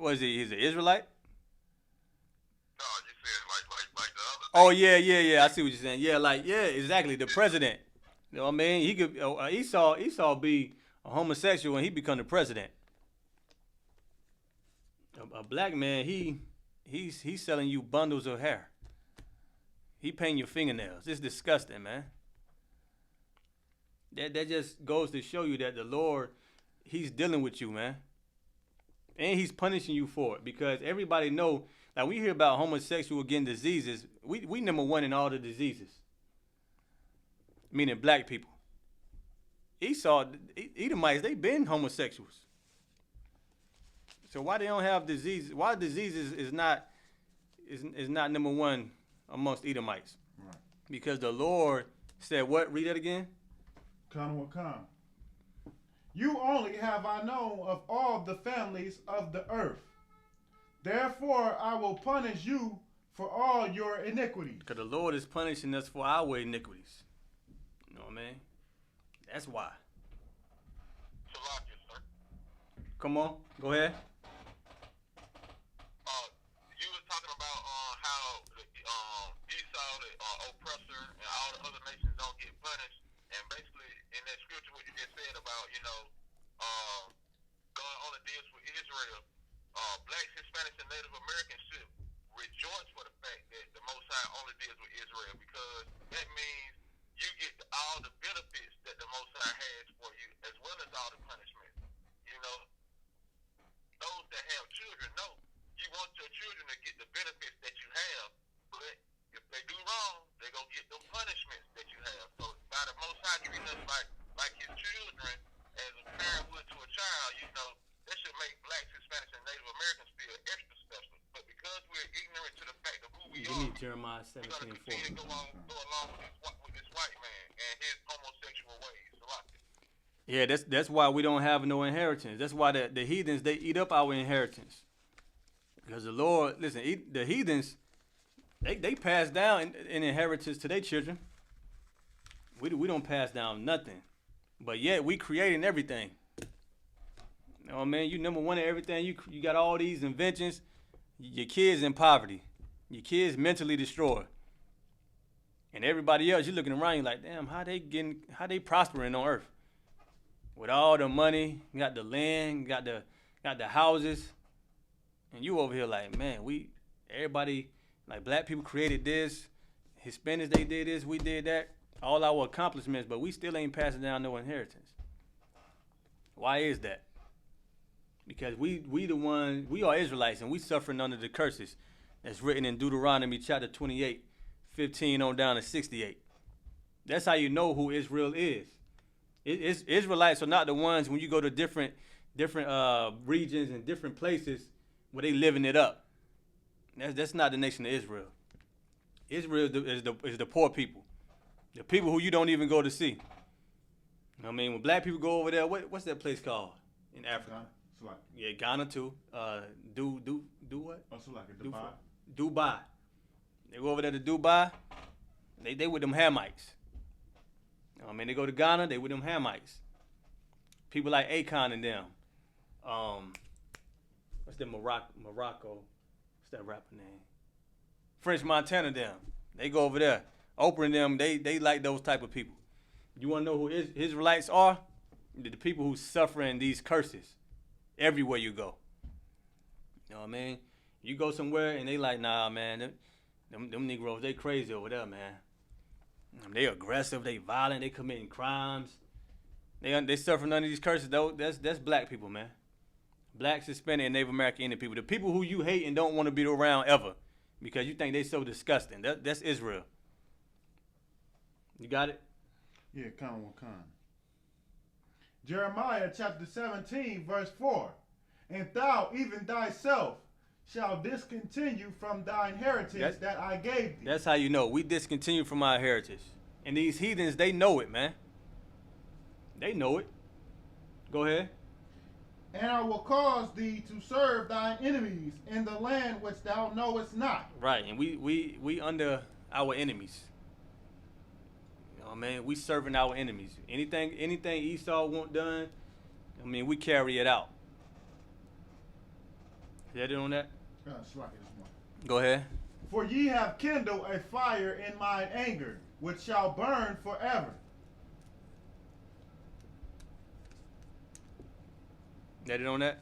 What is he? He's an Israelite? No, you said like the other. Oh yeah. I see what you're saying. Yeah, exactly. The president. You know what I mean? He could Esau be a homosexual and he become the president. A black man, he's selling you bundles of hair. He painting your fingernails. It's disgusting, man. That just goes to show you that the Lord, he's dealing with you, man. And he's punishing you for it because everybody know, like we hear about homosexual getting diseases, we number one in all the diseases. Meaning black people. Esau, Edomites, they been homosexuals. So why they don't have diseases? Why diseases is not number one amongst Edomites? Right. Because the Lord said what? Read that again. Come will come. You only have I known of all the families of the earth. Therefore I will punish you for all your iniquities. Because the Lord is punishing us for our iniquities. You know what I mean? That's why. Salakia, sir. Come on, go ahead. You was talking about how Esau, the oppressor, and all the other nations don't get punished. And basically, in that scripture, what you just said about, God only deals with Israel, blacks, Hispanics, and Native Americans should rejoice for the fact that the Most High only deals with Israel, because that means you get all the benefits that the Most High has for you, as well as all the punishment. Those that have children know you want your children to get the benefits that you have, but if they do wrong, they're going to get the punishments that you have. So by the Most High treating us like his children, as a parent would to a child, that should make blacks, Hispanics, and Native Americans feel extra special. But because we're ignorant to the fact of who we Give are, me Jeremiah we're going to 17:4. continue to go along with this white man and his homosexual ways. So Yeah, that's why we don't have no inheritance. That's why the heathens, they eat up our inheritance. Because the Lord, listen, the heathens, they pass down an inheritance to their children. We don't pass down nothing. But yet we creating everything. You know what I mean? You number one in everything. You got all these inventions. Your kids in poverty. Your kids mentally destroyed. And everybody else, you're looking around, you're like, damn, how they prospering on earth? With all the money, you got the land, got the houses, and you over here like, man, everybody, like black people created this, Hispanics, they did this, we did that, all our accomplishments, but we still ain't passing down no inheritance. Why is that? Because we are Israelites, and we suffering under the curses that's written in Deuteronomy chapter 28, 15 on down to 68. That's how you know who Israel is. Israelites are not the ones when you go to different regions and different places where they living it up. That's not the nation of Israel. Israel is the poor people, the people who you don't even go to see. You know what I mean, when black people go over there, what's that place called in Africa? Ghana. Yeah, Ghana too. Do what? Oh, Dubai. Dubai. They go over there to Dubai. They with them Hamites. I mean, they go to Ghana, they with them Hamites. People like Akon and them. What's that Morocco? What's that rapper name? French Montana them. They go over there. Oprah and them, they like those type of people. You want to know who Israelites are? The people who suffering these curses everywhere you go. You know what I mean? You go somewhere and they like, nah, man, them Negroes, they crazy over there, man. They aggressive, they violent, they committing crimes. They suffering under these curses, though. That's black people, man. Blacks, Hispanic, and Native American Indian people. The people who you hate and don't want to be around ever because you think they so disgusting. That's Israel. You got it? Yeah, come. Jeremiah chapter 17, verse 4. And thou, even thyself, shall discontinue from thy inheritance that I gave thee. That's how you know. We discontinue from our heritage. And these heathens, they know it, man. They know it. Go ahead. And I will cause thee to serve thine enemies in the land which thou knowest not. Right, and we under our enemies. You know what I mean? We serving our enemies. Anything Esau want done, I mean, we carry it out. that it on that? Slack it this morning. Go ahead. For ye have kindled a fire in mine anger, which shall burn forever. That it on that?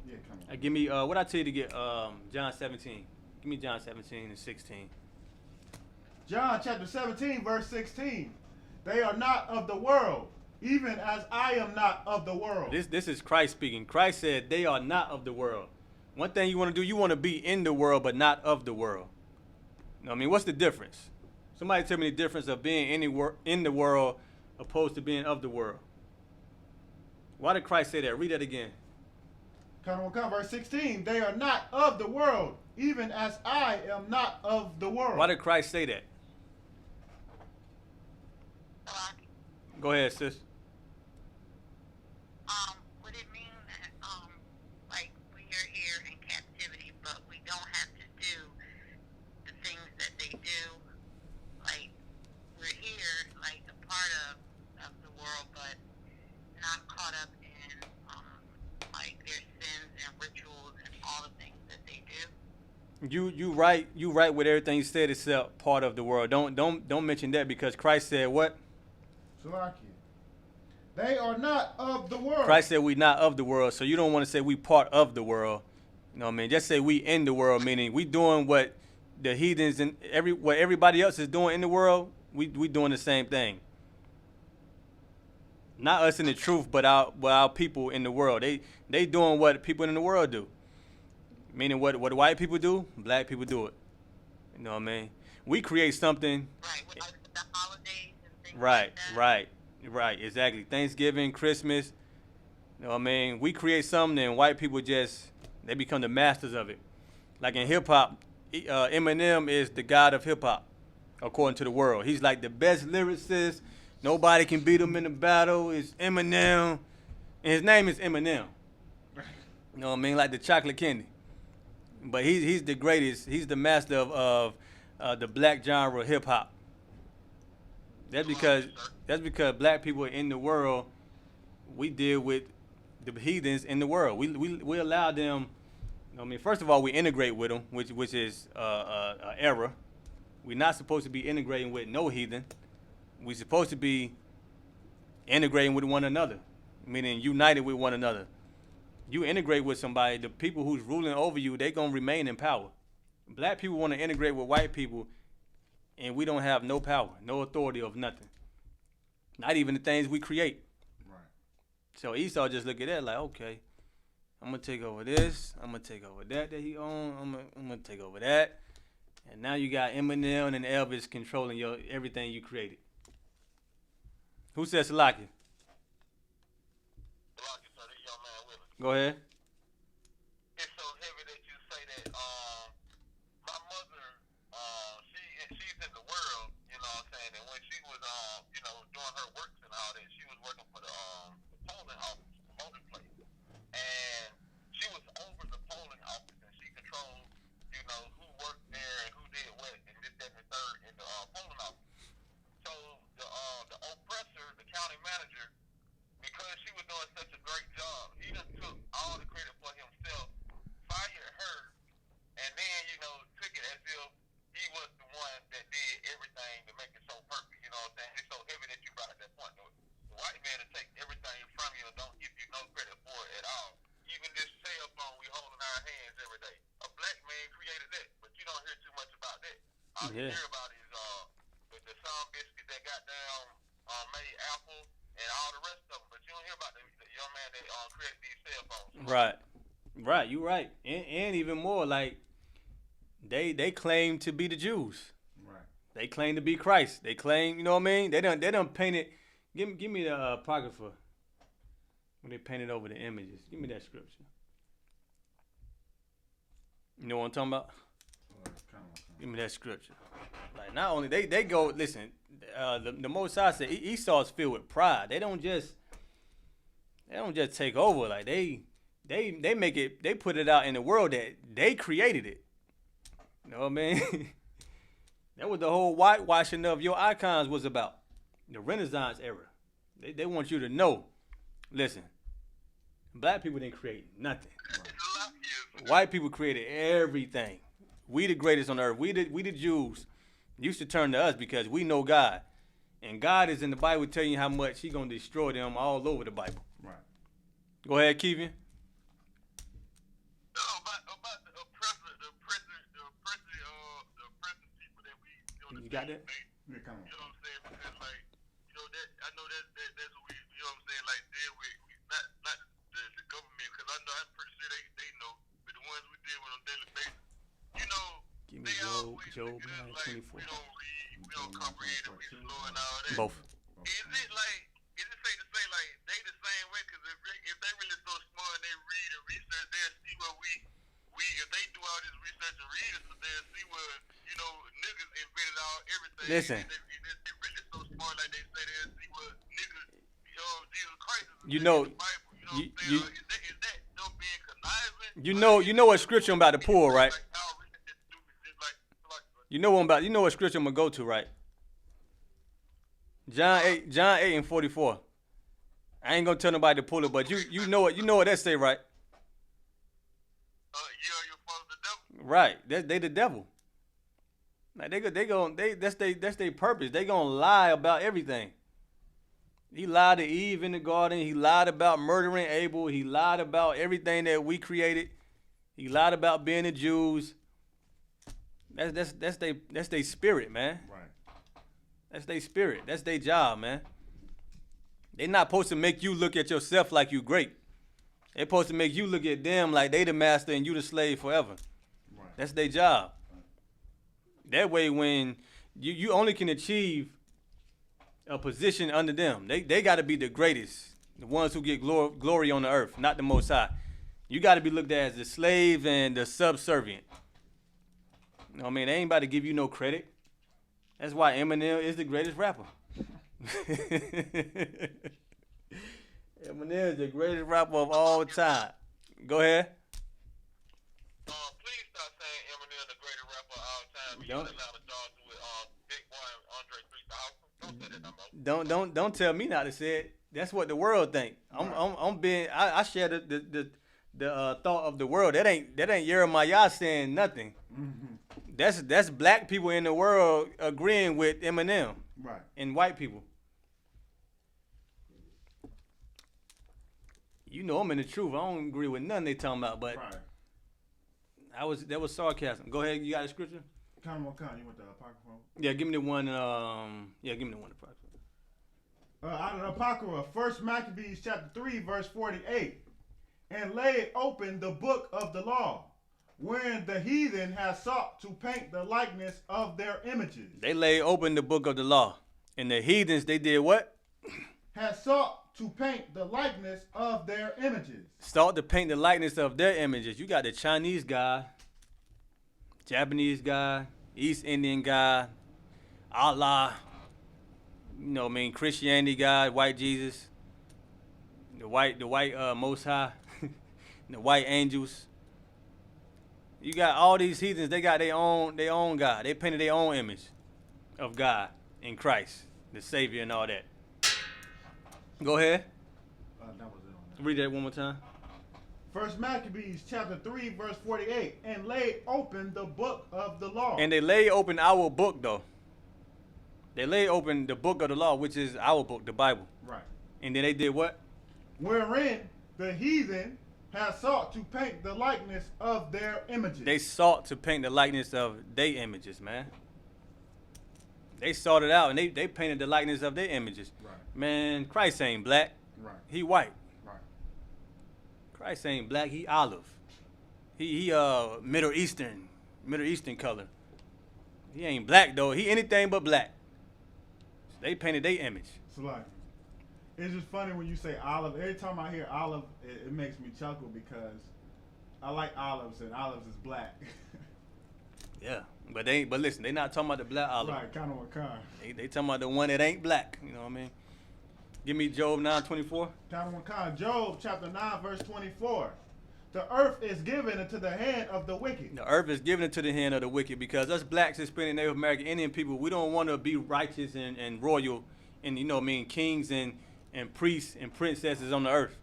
Yeah, come on. Give me what I tell you to get John 17. Give me John 17 and 16. John chapter 17, verse 16. They are not of the world, even as I am not of the world. This is Christ speaking. Christ said they are not of the world. One thing you want to do, you want to be in the world, but not of the world. You know what I mean, what's the difference? Somebody tell me the difference of being in the world opposed to being of the world. Why did Christ say that? Read that again. Come, verse 16. They are not of the world, even as I am not of the world. Why did Christ say that? Go ahead, sis. Would it mean that, like, we are here in captivity, but we don't have to do the things that they do? Like, we're here, like, a part of the world, but not caught up in, like, their sins and rituals and all the things that they do? You right with everything you said except part of the world. Don't mention that because Christ said what? They are not of the world. Christ said we not of the world, so you don't want to say we part of the world. You know what I mean? Just say we in the world, meaning we doing what the heathens and what everybody else is doing in the world. We doing the same thing. Not us in the truth, but our people in the world. They doing what people in the world do. Meaning what white people do, black people do it. You know what I mean? We create something. Right, with like the holidays and things like that. Right, exactly. Thanksgiving, Christmas. You know what I mean? We create something and white people they become the masters of it. Like in hip hop, Eminem is the god of hip hop, according to the world. He's like the best lyricist. Nobody can beat him in a battle. It's Eminem. And his name is Eminem. You know what I mean? Like the chocolate candy. But he's the greatest. He's the master of the black genre of hip hop. That's because black people in the world, we deal with the heathens in the world. We allow them. You know what I mean, first of all, we integrate with them, which is an error. We're not supposed to be integrating with no heathen. We're supposed to be integrating with one another, meaning united with one another. You integrate with somebody, the people who's ruling over you, they're going to remain in power. Black people want to integrate with white people, and we don't have no power, no authority of nothing. Not even the things we create. Right. So Esau just look at that like, okay, I'm going to take over this. I'm going to take over that he owns. I'm going to take over that. And now you got Eminem and Elvis controlling everything you created. Who says Salaki? Salaki, sir, this young man with us. Go ahead. It's so heavy that you say that. My mother, she's in the world, you know what I'm saying, and when she was, doing her works and all that, she was working for the polling office, the voting place, and she was over the polling office, and she controlled, who worked there and who did what, and this, that, and the third in the polling office. So the oppressor, the county manager, because she was doing such a great job, he just took all the credit for himself, fired her, and then, took it as if he was the one that did everything to make it so perfect, you know what I'm saying? It's so heavy that you brought at that point. The white man will take everything from you and don't give you no credit for it at all. Even this cell phone we hold in our hands every day. A black man created that, but you don't hear too much about that. All you hear about is the sun biscuit that got down made Apple and all the rest of them, but you don't hear about the young man that created these cell phones. Right, you're right. And even more, like, they claim to be the Jews. Right. They claim to be Christ. They claim, you know what I mean? They done painted. Give me the apocrypha when they painted over the images. Give me that scripture. You know what I'm talking about? Give me that scripture. Like, not only they go, listen, the Most High said Esau is filled with pride. They don't just take over. Like they make it, they put it out in the world that they created it. You know what I mean? That was the whole whitewashing of your icons was about. The Renaissance era. They want you to know. Listen, black people didn't create nothing. It's lucky White people created everything. We the greatest on earth. We the Jews used to turn to us because we know God. And God is in the Bible telling you how much he going to destroy them all over the Bible. Right. Go ahead, Keevan. About the oppressing people that we, You got that? Yeah, come on. you know what I'm saying? Because like, that I know that's what we, you know what I'm saying, like deal with, not the government, because I know I'm pretty sure they know, but the ones we deal with on a daily basis, Give me they always Job look at us like 9:24. we don't read, we don't comprehend, and we slow and all that. Both. Is it safe to say like they the same way? Because if they really so smart and they read and research, they'll see what we if they do all this research and read it, so they'll see what niggas invented everything. Listen. If they really so smart like they say, they'll see what niggas Jesus Christ is You know, in the Bible. You know what I'm you- saying? Is that no being conniving? You know what scripture I'm about to pull, right? Like how really this stupid, just like You know what scripture I'm gonna go to, right? John 8:44. I ain't gonna tell nobody to pull it, but you know what that say, right? your father the devil. Right. They the devil. Like that's their purpose. They gonna lie about everything. He lied to Eve in the garden. He lied about murdering Abel. He lied about everything that we created. He lied about being the Jews. That's they spirit, man. Right. That's their spirit. That's their job, man. They not supposed to make you look at yourself like you great. They supposed to make you look at them like they the master and you the slave forever. Right. That's their job. That way, when you only can achieve a position under them, they got to be the greatest, the ones who get glory on the earth, not the Most High. You got to be looked at as the slave and the subservient. You know what I mean? They ain't about to give you no credit. That's why Eminem is the greatest rapper. Eminem is the greatest rapper of all time. Go ahead. Please stop saying Eminem the greatest rapper of all time. You Don't. got a lot of dogs with Big Boy and Andre 3000. Don't say that no more. Don't tell me not to say it. That's what the world think. I share the thought of the world. That ain't Jeremiah saying nothing. Mm-hmm. That's black people in the world agreeing with Eminem Right. and white people. You know I'm in the truth. I don't agree with nothing they talking about, but Right. that was sarcasm. Go ahead, you got a scripture? Come on, you want the apocryphal? Yeah, give me the one. Give me the one. Out of the Apocrypha, 1 Maccabees chapter 3, verse 48. And laid open the book of the law, wherein the heathen has sought to paint the likeness of their images. They lay open the book of the law, and the heathens they did what? Has sought to paint the likeness of their images. Start to paint the likeness of their images. You got the Chinese guy, Japanese guy, East Indian guy, Allah. You know what I mean? Christianity God, white Jesus, the white Most High, the white angels. You got all these heathens. They got their own God. They painted their own image of God in Christ, the Savior, and all that. Go ahead. That was it on that. Read that one more time. 1 Maccabees chapter 3, verse 48. And laid open the book of the law. And they lay open our book, though. They lay open the book of the law, which is our book, the Bible. Right. And then they did what? Wherein the heathen has sought to paint the likeness of their images. They sought to paint the likeness of their images, man. They sought it out, and they painted the likeness of their images. Right. Man, Christ ain't black. Right. He white. Right. Christ ain't black. He olive. He Middle Eastern color. He ain't black though. He anything but black. They painted their image. So like, it's just funny when you say olive. Every time I hear olive, it makes me chuckle because I like olives and olives is black. Yeah, but listen, they not talking about the black olive. Right, kind of what kind. They talking about the one that ain't black. You know what I mean? Give me Job 9:24. Kind of what kind. Job chapter 9 verse 24. The earth is given into the hand of the wicked. The earth is given into the hand of the wicked because us blacks, Hispanic, Native American, Indian people, we don't want to be righteous and royal and, you know what I mean, kings and priests and princesses on the earth.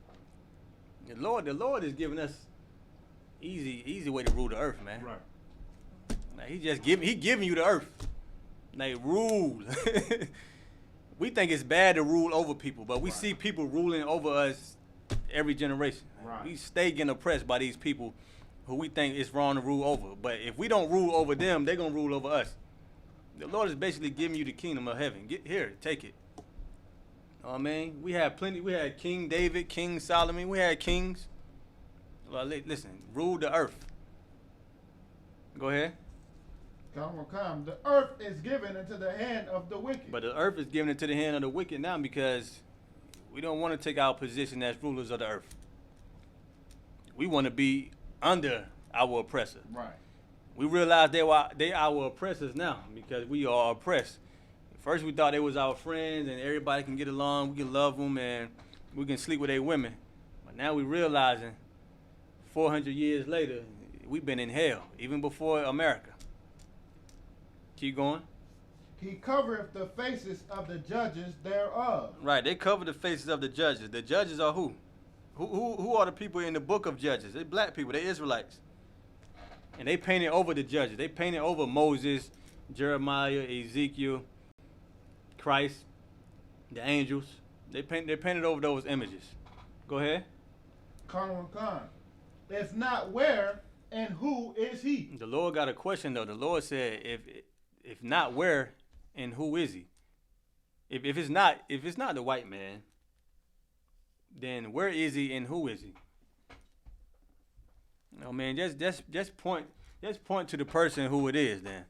The Lord is giving us Easy way to rule the earth, man. Right. Now, he giving you the earth. Like, rule. We think it's bad to rule over people, but we see people ruling over us every generation. Right. We stay getting oppressed by these people who we think it's wrong to rule over. But if we don't rule over them, they're going to rule over us. The Lord is basically giving you the kingdom of heaven. Get here, take it. Oh, man, we had plenty. We had King David, King Solomon. We had kings. Well, listen, rule the earth. Go ahead. Come. The earth is given into the hand of the wicked. But the earth is given into the hand of the wicked now because we don't want to take our position as rulers of the earth. We want to be under our oppressor. Right. We realize they our oppressors now because we are oppressed. First we thought they was our friends and everybody can get along, we can love them and we can sleep with their women. But now we realizing 400 years later, we've been in hell, even before America. Keep going. He covereth the faces of the judges thereof. Right, they cover the faces of the judges. The judges are who? Who are the people in the book of Judges? They're black people, they're Israelites. And they painted over the judges. They painted over Moses, Jeremiah, Ezekiel, Christ, the angels. They painted over those images. Go ahead. Come. If not, where and who is he? The Lord got a question though. The Lord said, if not, where and who is he? If it's not the white man, then where is he and who is he? No, man, just point to the person who it is then.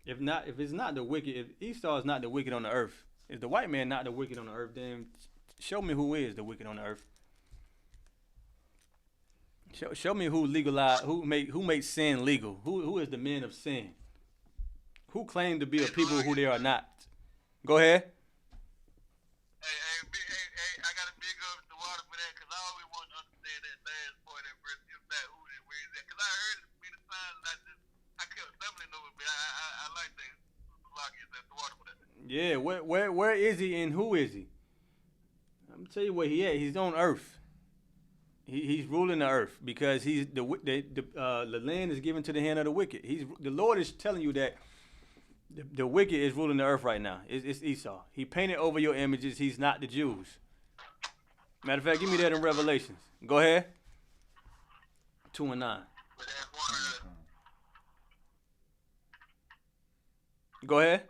If it's not the wicked, if Esau is not the wicked on the earth, if the white man not the wicked on the earth, then show me who is the wicked on the earth. Show me who legalized, who made sin legal. Who is the men of sin? Who claim to be a people who they are not? Go ahead. Hey, I got to big up the water for that because I always want to understand that last part of that verse. If not, who and where is that? Because I heard it many times and I kept stumbling over it, but I like that. Lock is at the water for that. Yeah, where is he and who is he? I'm gonna tell you where he at. He's on earth. He's ruling the earth because the land is given to the hand of the wicked. The Lord is telling you that the wicked is ruling the earth right now. It's Esau. He painted over your images. He's not the Jews. Matter of fact, give me that in Revelations. Go ahead. 2 and 9. Go ahead.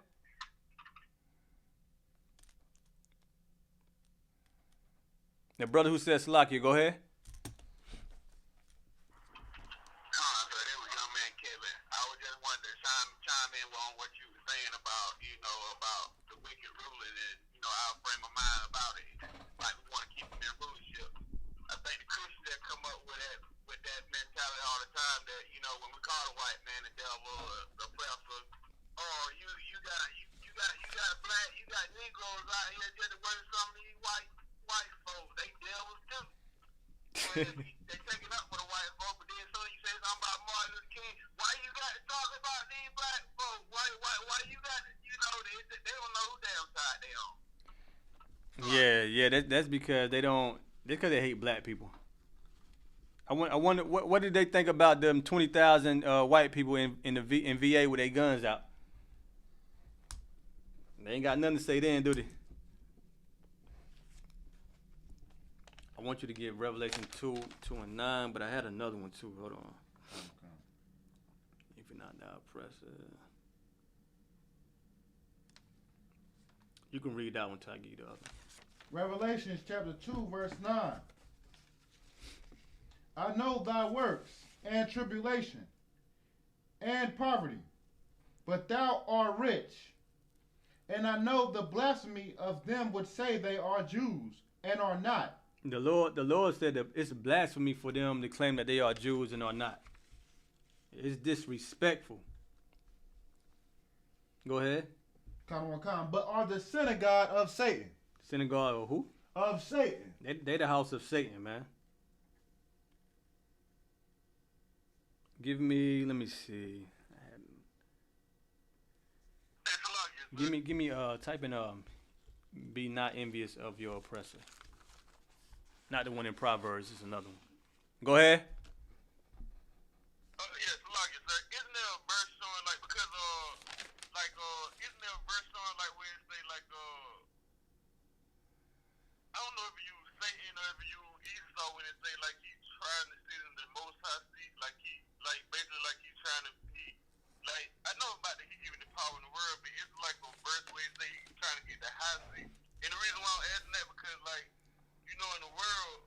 The brother who said Salakia, go ahead. Chime in on what you were saying about, about the wicked ruling and, our frame of mind about it. Like we want to keep them in rulership. I think the Christians that come up with that mentality all the time that, when we call the white man the devil or the oppressor, oh, you got black, you got Negroes out here just to work some of these white folks. They devils too. They taking up for the white folks, but then so you say something about Martin Luther King. Why you got to talk about these black folks? Why you got to, they don't know who damn side they on. Yeah, that's because because they hate black people. I wonder what did they think about them 20,000 white people in VA with their guns out? They ain't got nothing to say then, do they? I want you to get Revelation 2 and 9, but I had another one too. Hold on. Okay. If you're not the oppressor. You can read that one till I give you the other. Revelations chapter 2, verse 9. I know thy works and tribulation and poverty, but thou art rich. And I know the blasphemy of them which say they are Jews and are not. The Lord said that it's blasphemy for them to claim that they are Jews and are not. It's disrespectful. Go ahead. Come. But are the synagogue of Satan. Synagogue of who? Of Satan. They the house of Satan, man. Give me, let me see. Give me, type in, be not envious of your oppressor. Not the one in Proverbs, it's another one. Go ahead. verse on like where it say like I don't know if you use Satan or if you use Esau when it say like he's trying to sit in the Most High seat, like he like basically like he's trying to be like I know about that he giving the power in the world, but it's like a verse where it say he's trying to get the high seat. And the reason why I'm asking that because like you know in the world,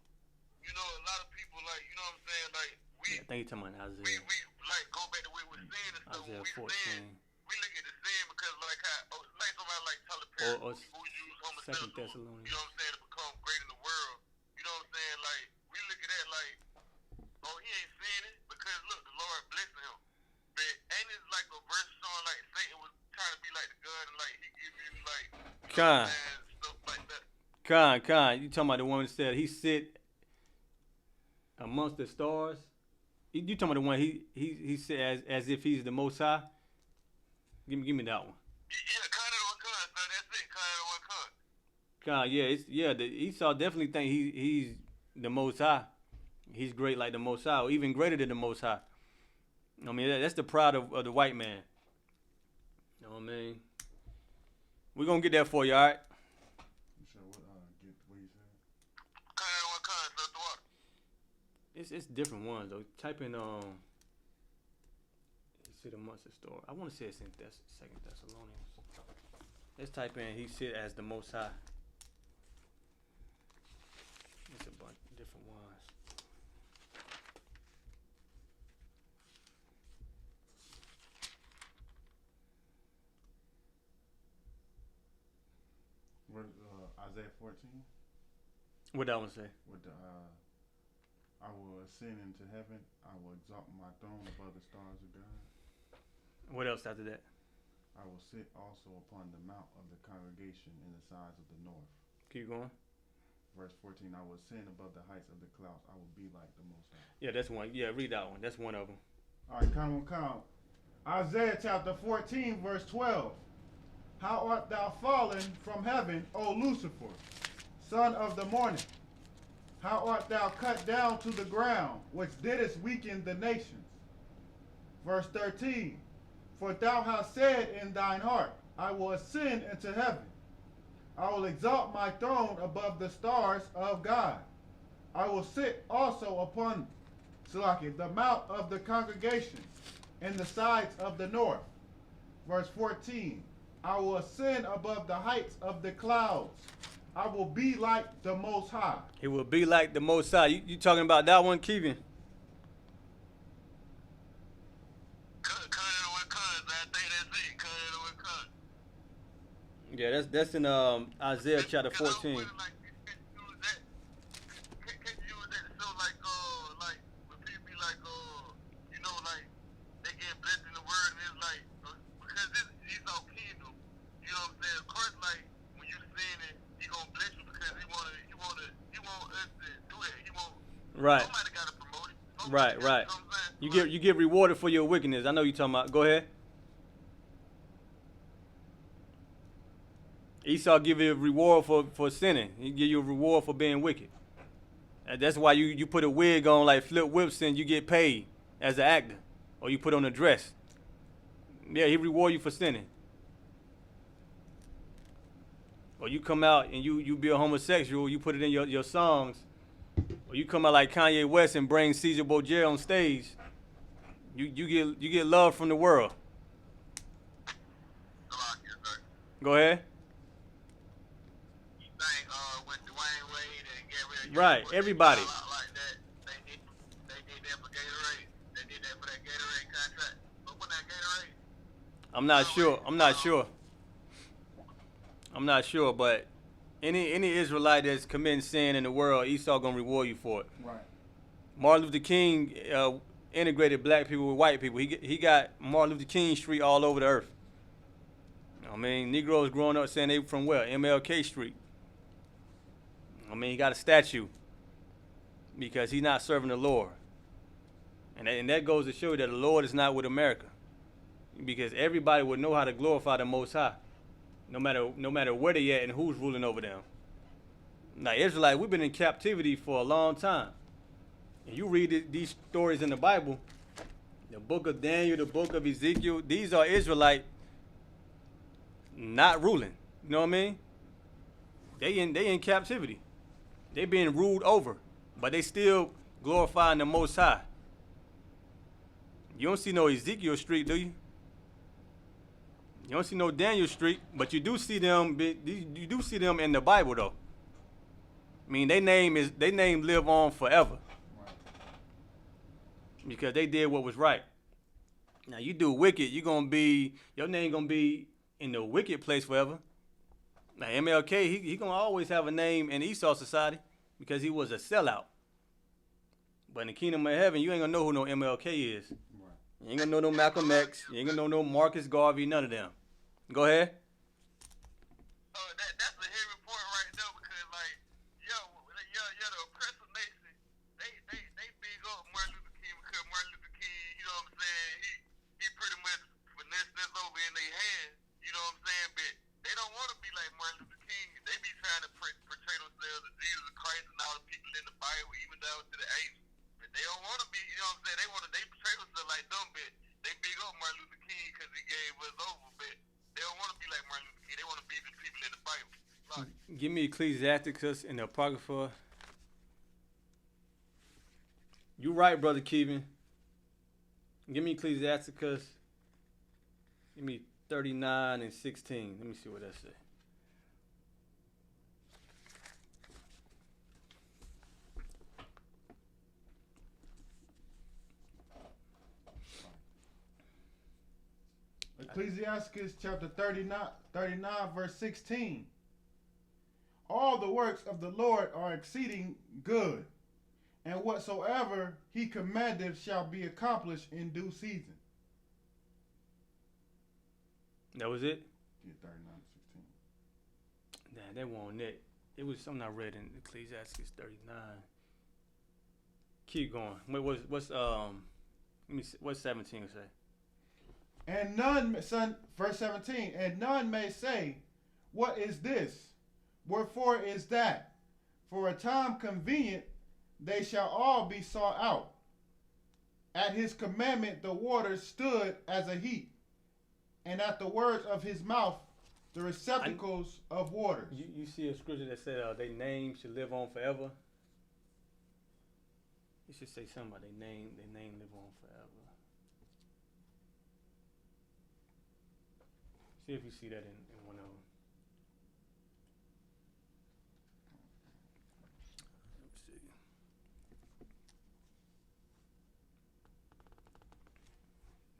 you know a lot of people like you know what I'm saying like we I think you're talking about Isaiah. we like go back to where we're saying and stuff. Isaiah When we 14. saying we look at the sin because like how like somebody like Tyler Perry Or who use 2 homosexuals, Thessalonians. you know what I'm saying, to become great in the world. You know what I'm saying? Like we look at that like, oh he ain't saying it because look, the Lord blessing him. But ain't it like a verse showing like Satan was trying to be like the God and like he give you like Con. stuff like that. Con, you talking about the one that said he sit amongst the stars? You talking about the one he said as if he's the Most High? Give me that one. Yeah, kind of one con, so that's it, kind of one con. God, yeah, the Esau definitely think he's the Most High. He's great like the Most High, or even greater than the Most High. I mean, that's the pride of the white man. You know what I mean? We're gonna get that for you, all right? You said what? Get what you said. Kind of one con, so what? It's different ones though. Type in he sit amongst the store. I want to say it's in 2 Thessalonians. Let's type in he sit as the Most High. It's a bunch of different ones. Where, Isaiah 14 What that one say? with the I will ascend into heaven. I will exalt my throne above the stars of God. What else after that? I will sit also upon the mount of the congregation in the sides of the north. Keep going. Verse 14, I will ascend above the heights of the clouds. I will be like the Most High. Yeah, that's one. Yeah, read that one. That's one of them. All right, count. Isaiah chapter 14, verse 12. How art thou fallen from heaven, O Lucifer, son of the morning? How art thou cut down to the ground, which didst weaken the nations? Verse 13. For thou hast said in thine heart, I will ascend into heaven. I will exalt my throne above the stars of God. I will sit also upon the mount of the congregation in the sides of the north. Verse 14. I will ascend above the heights of the clouds. I will be like the Most High. He will be like the Most High. You talking about that one, Kevin? Yeah, that's in Isaiah chapter 14. Right. Right. You get rewarded for your wickedness. I know you talking about. Go ahead. Esau give you a reward for sinning. He give you a reward for being wicked. And that's why you put a wig on like Flip Wilson, you get paid as an actor. Or you put on a dress. Yeah, he reward you for sinning. Or you come out and you be a homosexual, you put it in your songs. Or you come out like Kanye West and bring Caesar Borgia on stage. You get love from the world. Go ahead. Right, everybody. I'm not sure, but any Israelite that's committing sin in the world, Esau gonna reward you for it. Right. Martin Luther King integrated black people with white people. He got Martin Luther King Street all over the earth. I mean, Negroes growing up saying they from where? MLK Street. I mean, he got a statue because he's not serving the Lord. And that goes to show you that the Lord is not with America. Because everybody would know how to glorify the Most High, no matter where they at and who's ruling over them. Now, Israelites, we've been in captivity for a long time. And you read these stories in the Bible, the book of Daniel, the book of Ezekiel, these are Israelite not ruling. You know what I mean? They in captivity. They being ruled over, but they still glorifying the Most High. You don't see no Ezekiel street, do you? You don't see no Daniel street, but you do see them. You do see them in the Bible, though. I mean, they name live on forever because they did what was right. Now you do wicked, your name gonna be in the wicked place forever. Now MLK, he gonna always have a name in Esau society because he was a sellout. But in the kingdom of heaven, you ain't gonna know who no MLK is. You ain't gonna know no Malcolm X. You ain't gonna know no Marcus Garvey. None of them. Go ahead. That's a heavy point right there because, like, the oppressive nation, they big up Martin Luther King because Martin Luther King, you know what I'm saying, he pretty much finessed this over in their hands, you know what I'm saying, but they don't want to be like Martin Luther King. They be trying to portray themselves as Jesus Christ and all the people in the Bible, even down to the angels. But they don't want to be, you know what I'm saying, they portray themselves like them, but they big up Martin Luther King because he gave us over, but they don't want to be like Martin Luther King. They want to be the people in the Bible. Like, Give me Ecclesiasticus and the Apocrypha. You right, Brother Kevin. Give me Ecclesiasticus. Give me 39 and 16. Let me see what that says. Ecclesiasticus chapter 39 verse 16. All the works of the Lord are exceeding good, and whatsoever he commandeth shall be accomplished in due season. That was it? Yeah, 39 16. Nah, that wasn't it. It was something I read in Ecclesiastes 39. Keep going. What's let me see, what's 17 say? And verse 17, and none may say, what is this? Wherefore is that? For a time convenient, they shall all be sought out. At his commandment, the waters stood as a heap, and at the words of his mouth, the receptacles of waters. You see a scripture that said their name should live on forever? You should say something about their name live on forever. See if you see that in one of them. Let's see.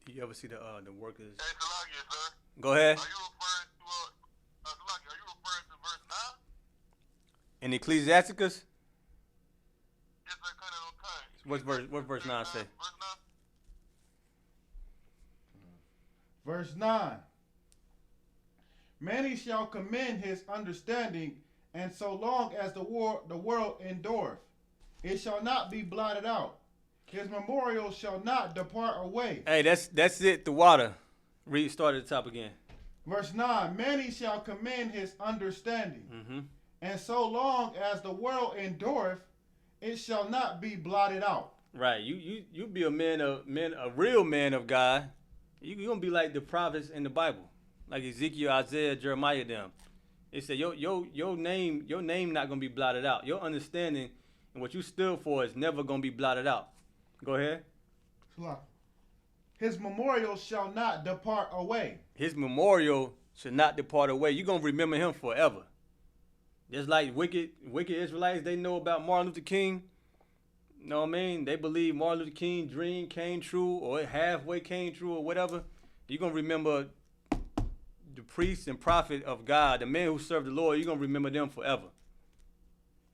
Do you ever see the workers? hey, Salakia, sir. Go ahead. Are you referring to, Salakia, are you referring to verse 9? In Ecclesiasticus? Yes, sir, cut it on time. What verse 9 say? Verse 9? Verse 9. Many shall commend his understanding, and so long as the world endureth, it shall not be blotted out. His memorial shall not depart away. Hey, that's it, the water. Start at the top again. Verse 9. Many shall commend his understanding, Mm-hmm. and so long as the world endureth, it shall not be blotted out. Right. You be a real man of God. You gonna be like the prophets in the Bible. Like Ezekiel, Isaiah, Jeremiah, them. It said your name not gonna be blotted out. Your understanding and what you stood for is never gonna be blotted out. Go ahead. His memorial shall not depart away. His memorial should not depart away. You're gonna remember him forever. Just like wicked Israelites, they know about Martin Luther King. You know what I mean? They believe Martin Luther King's dream came true or it halfway came true or whatever. You're gonna remember the priest and prophet of God, the men who serve the Lord, you're going to remember them forever.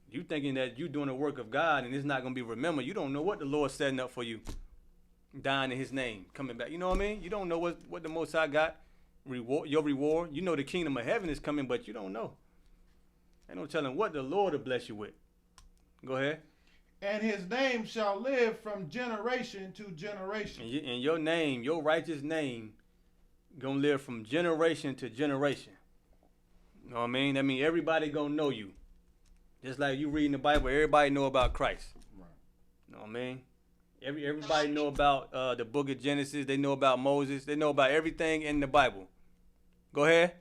You thinking that you're doing the work of God and it's not going to be remembered. You don't know what the Lord's setting up for you. Dying in his name, coming back. You know what I mean? You don't know what the Most High got, your reward. You know the kingdom of heaven is coming, but you don't know. Ain't no telling what the Lord will bless you with. Go ahead. And his name shall live from generation to generation. And your name, your righteous name, gonna live from generation to generation. You know what I mean? That means everybody gonna know you. Just like you reading the Bible, everybody know about Christ. Right. You know what I mean? Everybody know about the book of Genesis. They know about Moses. They know about everything in the Bible. Go ahead.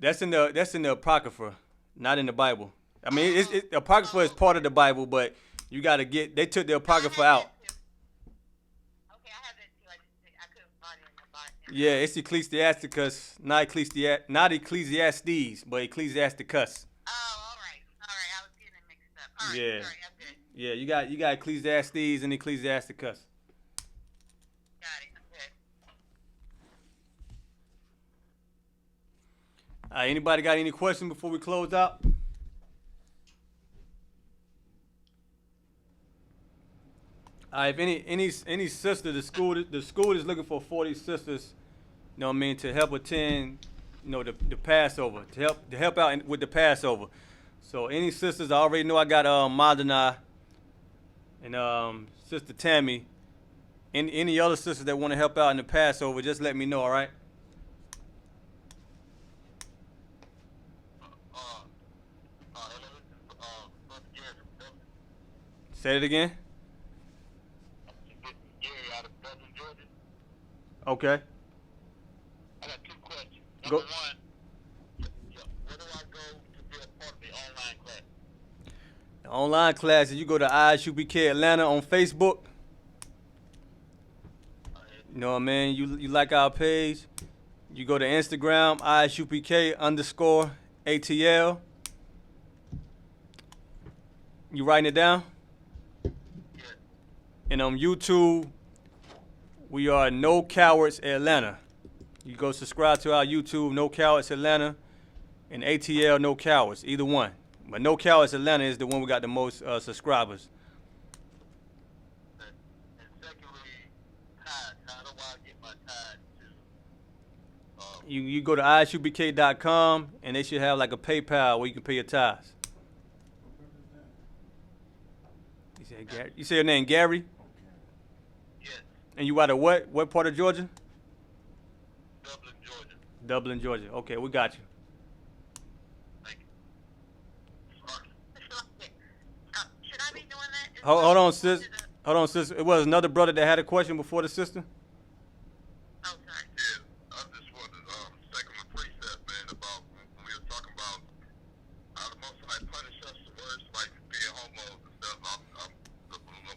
That's in the Apocrypha, not in the Bible. I mean, the Apocrypha is part of the Bible, but you got to they took the Apocrypha out. Okay, I have that too. I couldn't find it in the Bible. Yeah, it's Ecclesiasticus, not Ecclesiastes, but Ecclesiasticus. Oh, all right. I was getting it mixed up. All right, Yeah. sorry, I'm good. Yeah, you got Ecclesiastes and Ecclesiasticus. Got it, I'm good. Anybody got any questions before we close out? If any sister, the school is looking for 40 sisters, you know what I mean, to help attend, you know, the Passover, to help out with the Passover. So any sisters, I already know I got Madana and Sister Tammy. Any other sisters that want to help out in the Passover, just let me know, all right? Say it again. Out of Dublin, Georgia. Okay. I got two questions. Go. Number one, where do I go to be a part of the online class? The online classes, you go to I.S.U.P.K Atlanta on Facebook. You know what I mean? You like our page. You go to Instagram, ISUPK_ATL. You writing it down? Yeah. And on YouTube, we are No Cowards Atlanta. You go subscribe to our YouTube, No Cowards Atlanta, and ATL No Cowards, either one. But No Cowards Atlanta is the one we got the most subscribers. And secondly, tithes. How do I get my tithes to? You go to ISUPK.com, and they should have like a PayPal where you can pay your tithes. You say your name Gary? Yes. And you out of what part of Georgia? Dublin, Georgia. Dublin, Georgia. Okay, we got you. Thank you. Should I be doing that? Hold on, sis. Hold on, sis. It was another brother that had a question before the sister. Oh, sorry. Yeah, I just wanted second the precept, man, about when we were talking about how the Most High punish us worse, like being homos and stuff.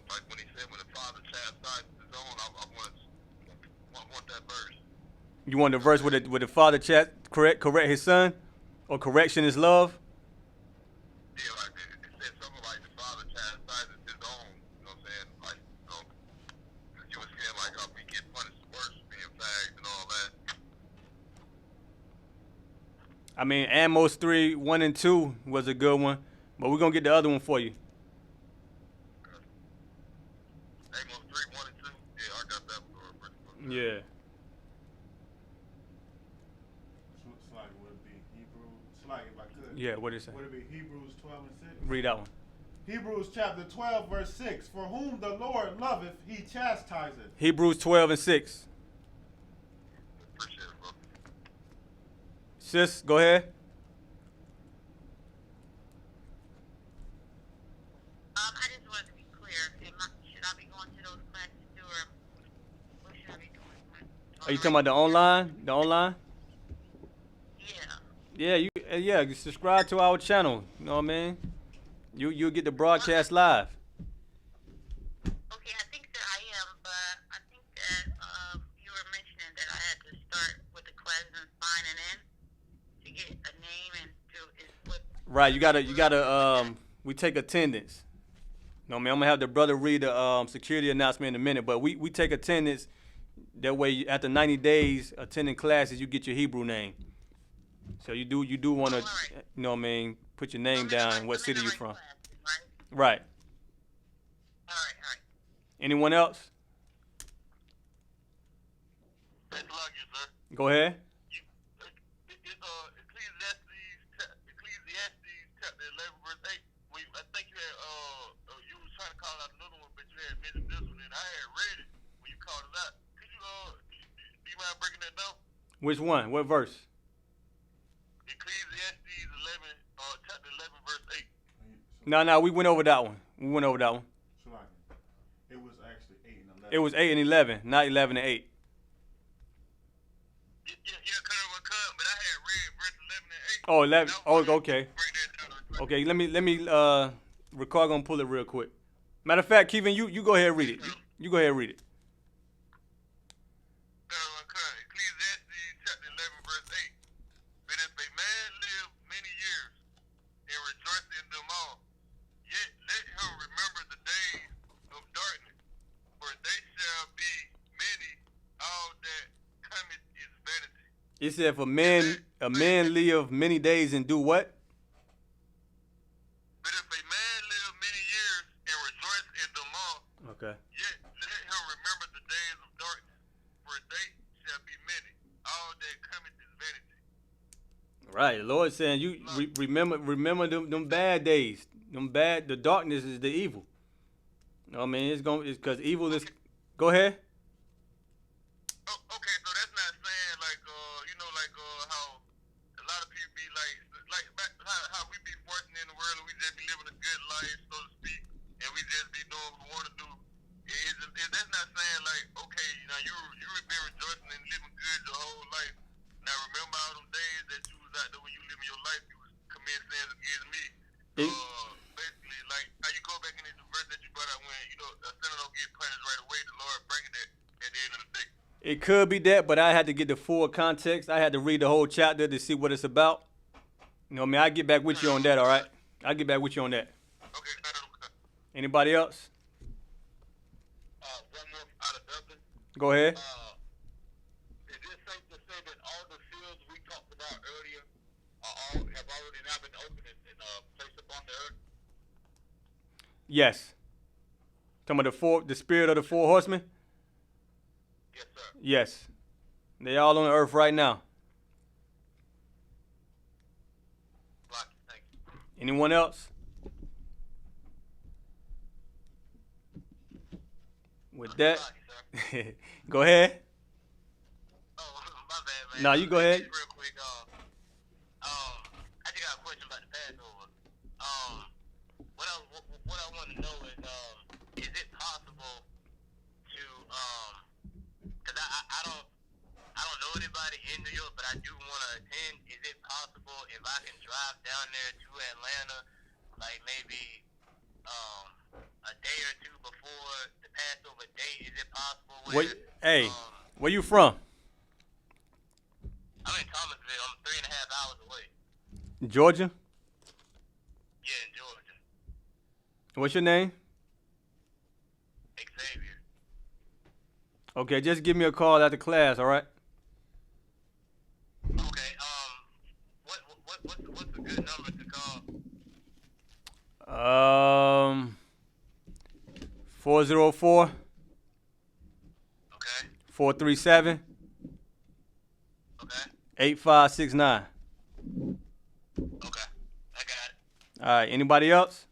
Like when he said, when the Father chastises his own, I want that verse. You want the verse with the father correct his son, or correction is love? Yeah, like it said something like the Father chastises his own. You know what I'm saying? Like, you were saying like how we get punished worse being fagged and all that. I mean, Amos 3, 1 and 2 was a good one, but we're gonna get the other one for you. Amos 3, 1 and 2. Yeah, I got that one. Yeah. Slide would be Hebrews. Slide if I could. Yeah, what did it say? Would it be Hebrews 12 and 6? Read that one. Hebrews chapter 12 verse 6. For whom the Lord loveth, he chastiseth. Hebrews 12 and 6. Appreciate it, bro. Sis, go ahead. I just wanted to be clear. Should I be going to those classes too, or what should I be doing? Are you talking about the online? The online? Yeah. Yeah, you subscribe to our channel. You know what I mean? You'll get the broadcast live. Okay, I think that I am, but I think that you were mentioning that I had to start with the classes and signing in to get a name and to what. Right, you gotta we take attendance. You know what I mean? I'm gonna have the brother read the security announcement in a minute, but we take attendance. That way, after 90 days attending classes, you get your Hebrew name. So you do want to, you know what I mean, put your name down and what city you're from. Classes, Right. right? All right. Anyone else? Thanks a lot, you, sir. Go ahead. It's Ecclesiastes chapter 11, verse 8. I think you had, you was trying to call out another one, but you had mentioned this one, and I had read it when you called it out. Could you, do you mind breaking that down? Which one? What verse? Ecclesiastes 11, chapter 11, verse 8. No, we went over that one. It was actually 8 and 11. It was 8 and 11, not 11 and 8. Yeah, but I had had read verse 11 and 8. Oh, 11. That Oh, was- okay. break that down real quick. Okay, let me record gonna pull it real quick. Matter of fact, Kevin, you go ahead and read it. You go ahead and read it. Ecclesiastes chapter 11 verse 8. But if a man live many years and rejoice in them all, yet let him remember the days of darkness, for they shall be many. All that cometh is vanity. It said, "For a man live many days and do what?" But if a man live many years and rejoice in them all, Okay. yet let him remember the days of darkness, for they shall be many. All that cometh is vanity. Right. The Lord saying you remember them bad days. The darkness is the evil. You know what I mean? It's because evil is. Go ahead. Oh, okay, so that's not saying like how a lot of people be like back, how we be fortunate in the world and we just be living a good life, so to speak, and we just be doing what we want to do. That's not saying like, okay, now you been rejoicing and living good your whole life. Now remember all them days that you was out there when you living your life, you was committing sins against me. Basically, like how you go back into the verse that you brought out when a sinner don't get punished right away. The Lord bringing that at the end of the day. It could be that, but I had to get the full context. I had to read the whole chapter to see what it's about. You know what I mean? I'll get back with you on that, all right? I'll get back with you on that. Okay. Anybody else? One more out of Dublin. Go ahead. Is it safe to say that all the fields we talked about earlier have already now been opened and placed upon the earth? Yes. Talking about the spirit of the four horsemen? Yes, sir. Yes. They all on the earth right now. Thank you. Anyone else? With that, go ahead. Oh, my bad, man. No, you go ahead. Real quick, I just got a question about the Passover. What I want to know is it possible to, because I don't know anybody in New York, but I do want to attend. Is it possible if I can drive down there to Atlanta, like maybe a day or two before the Passover date? Is it possible? Where you from? I'm in Thomasville. I'm 3.5 hours away. Georgia? Yeah, in Georgia. What's your name? Xavier. Okay, just give me a call after class, all right? Okay. What's a good number to call? 404 Okay. 437 Okay. 8569. Okay. I got it. All right, anybody else?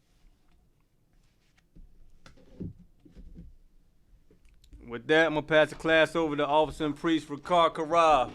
With that, I'm going to pass the class over to Officer and Priest Ricard Karab.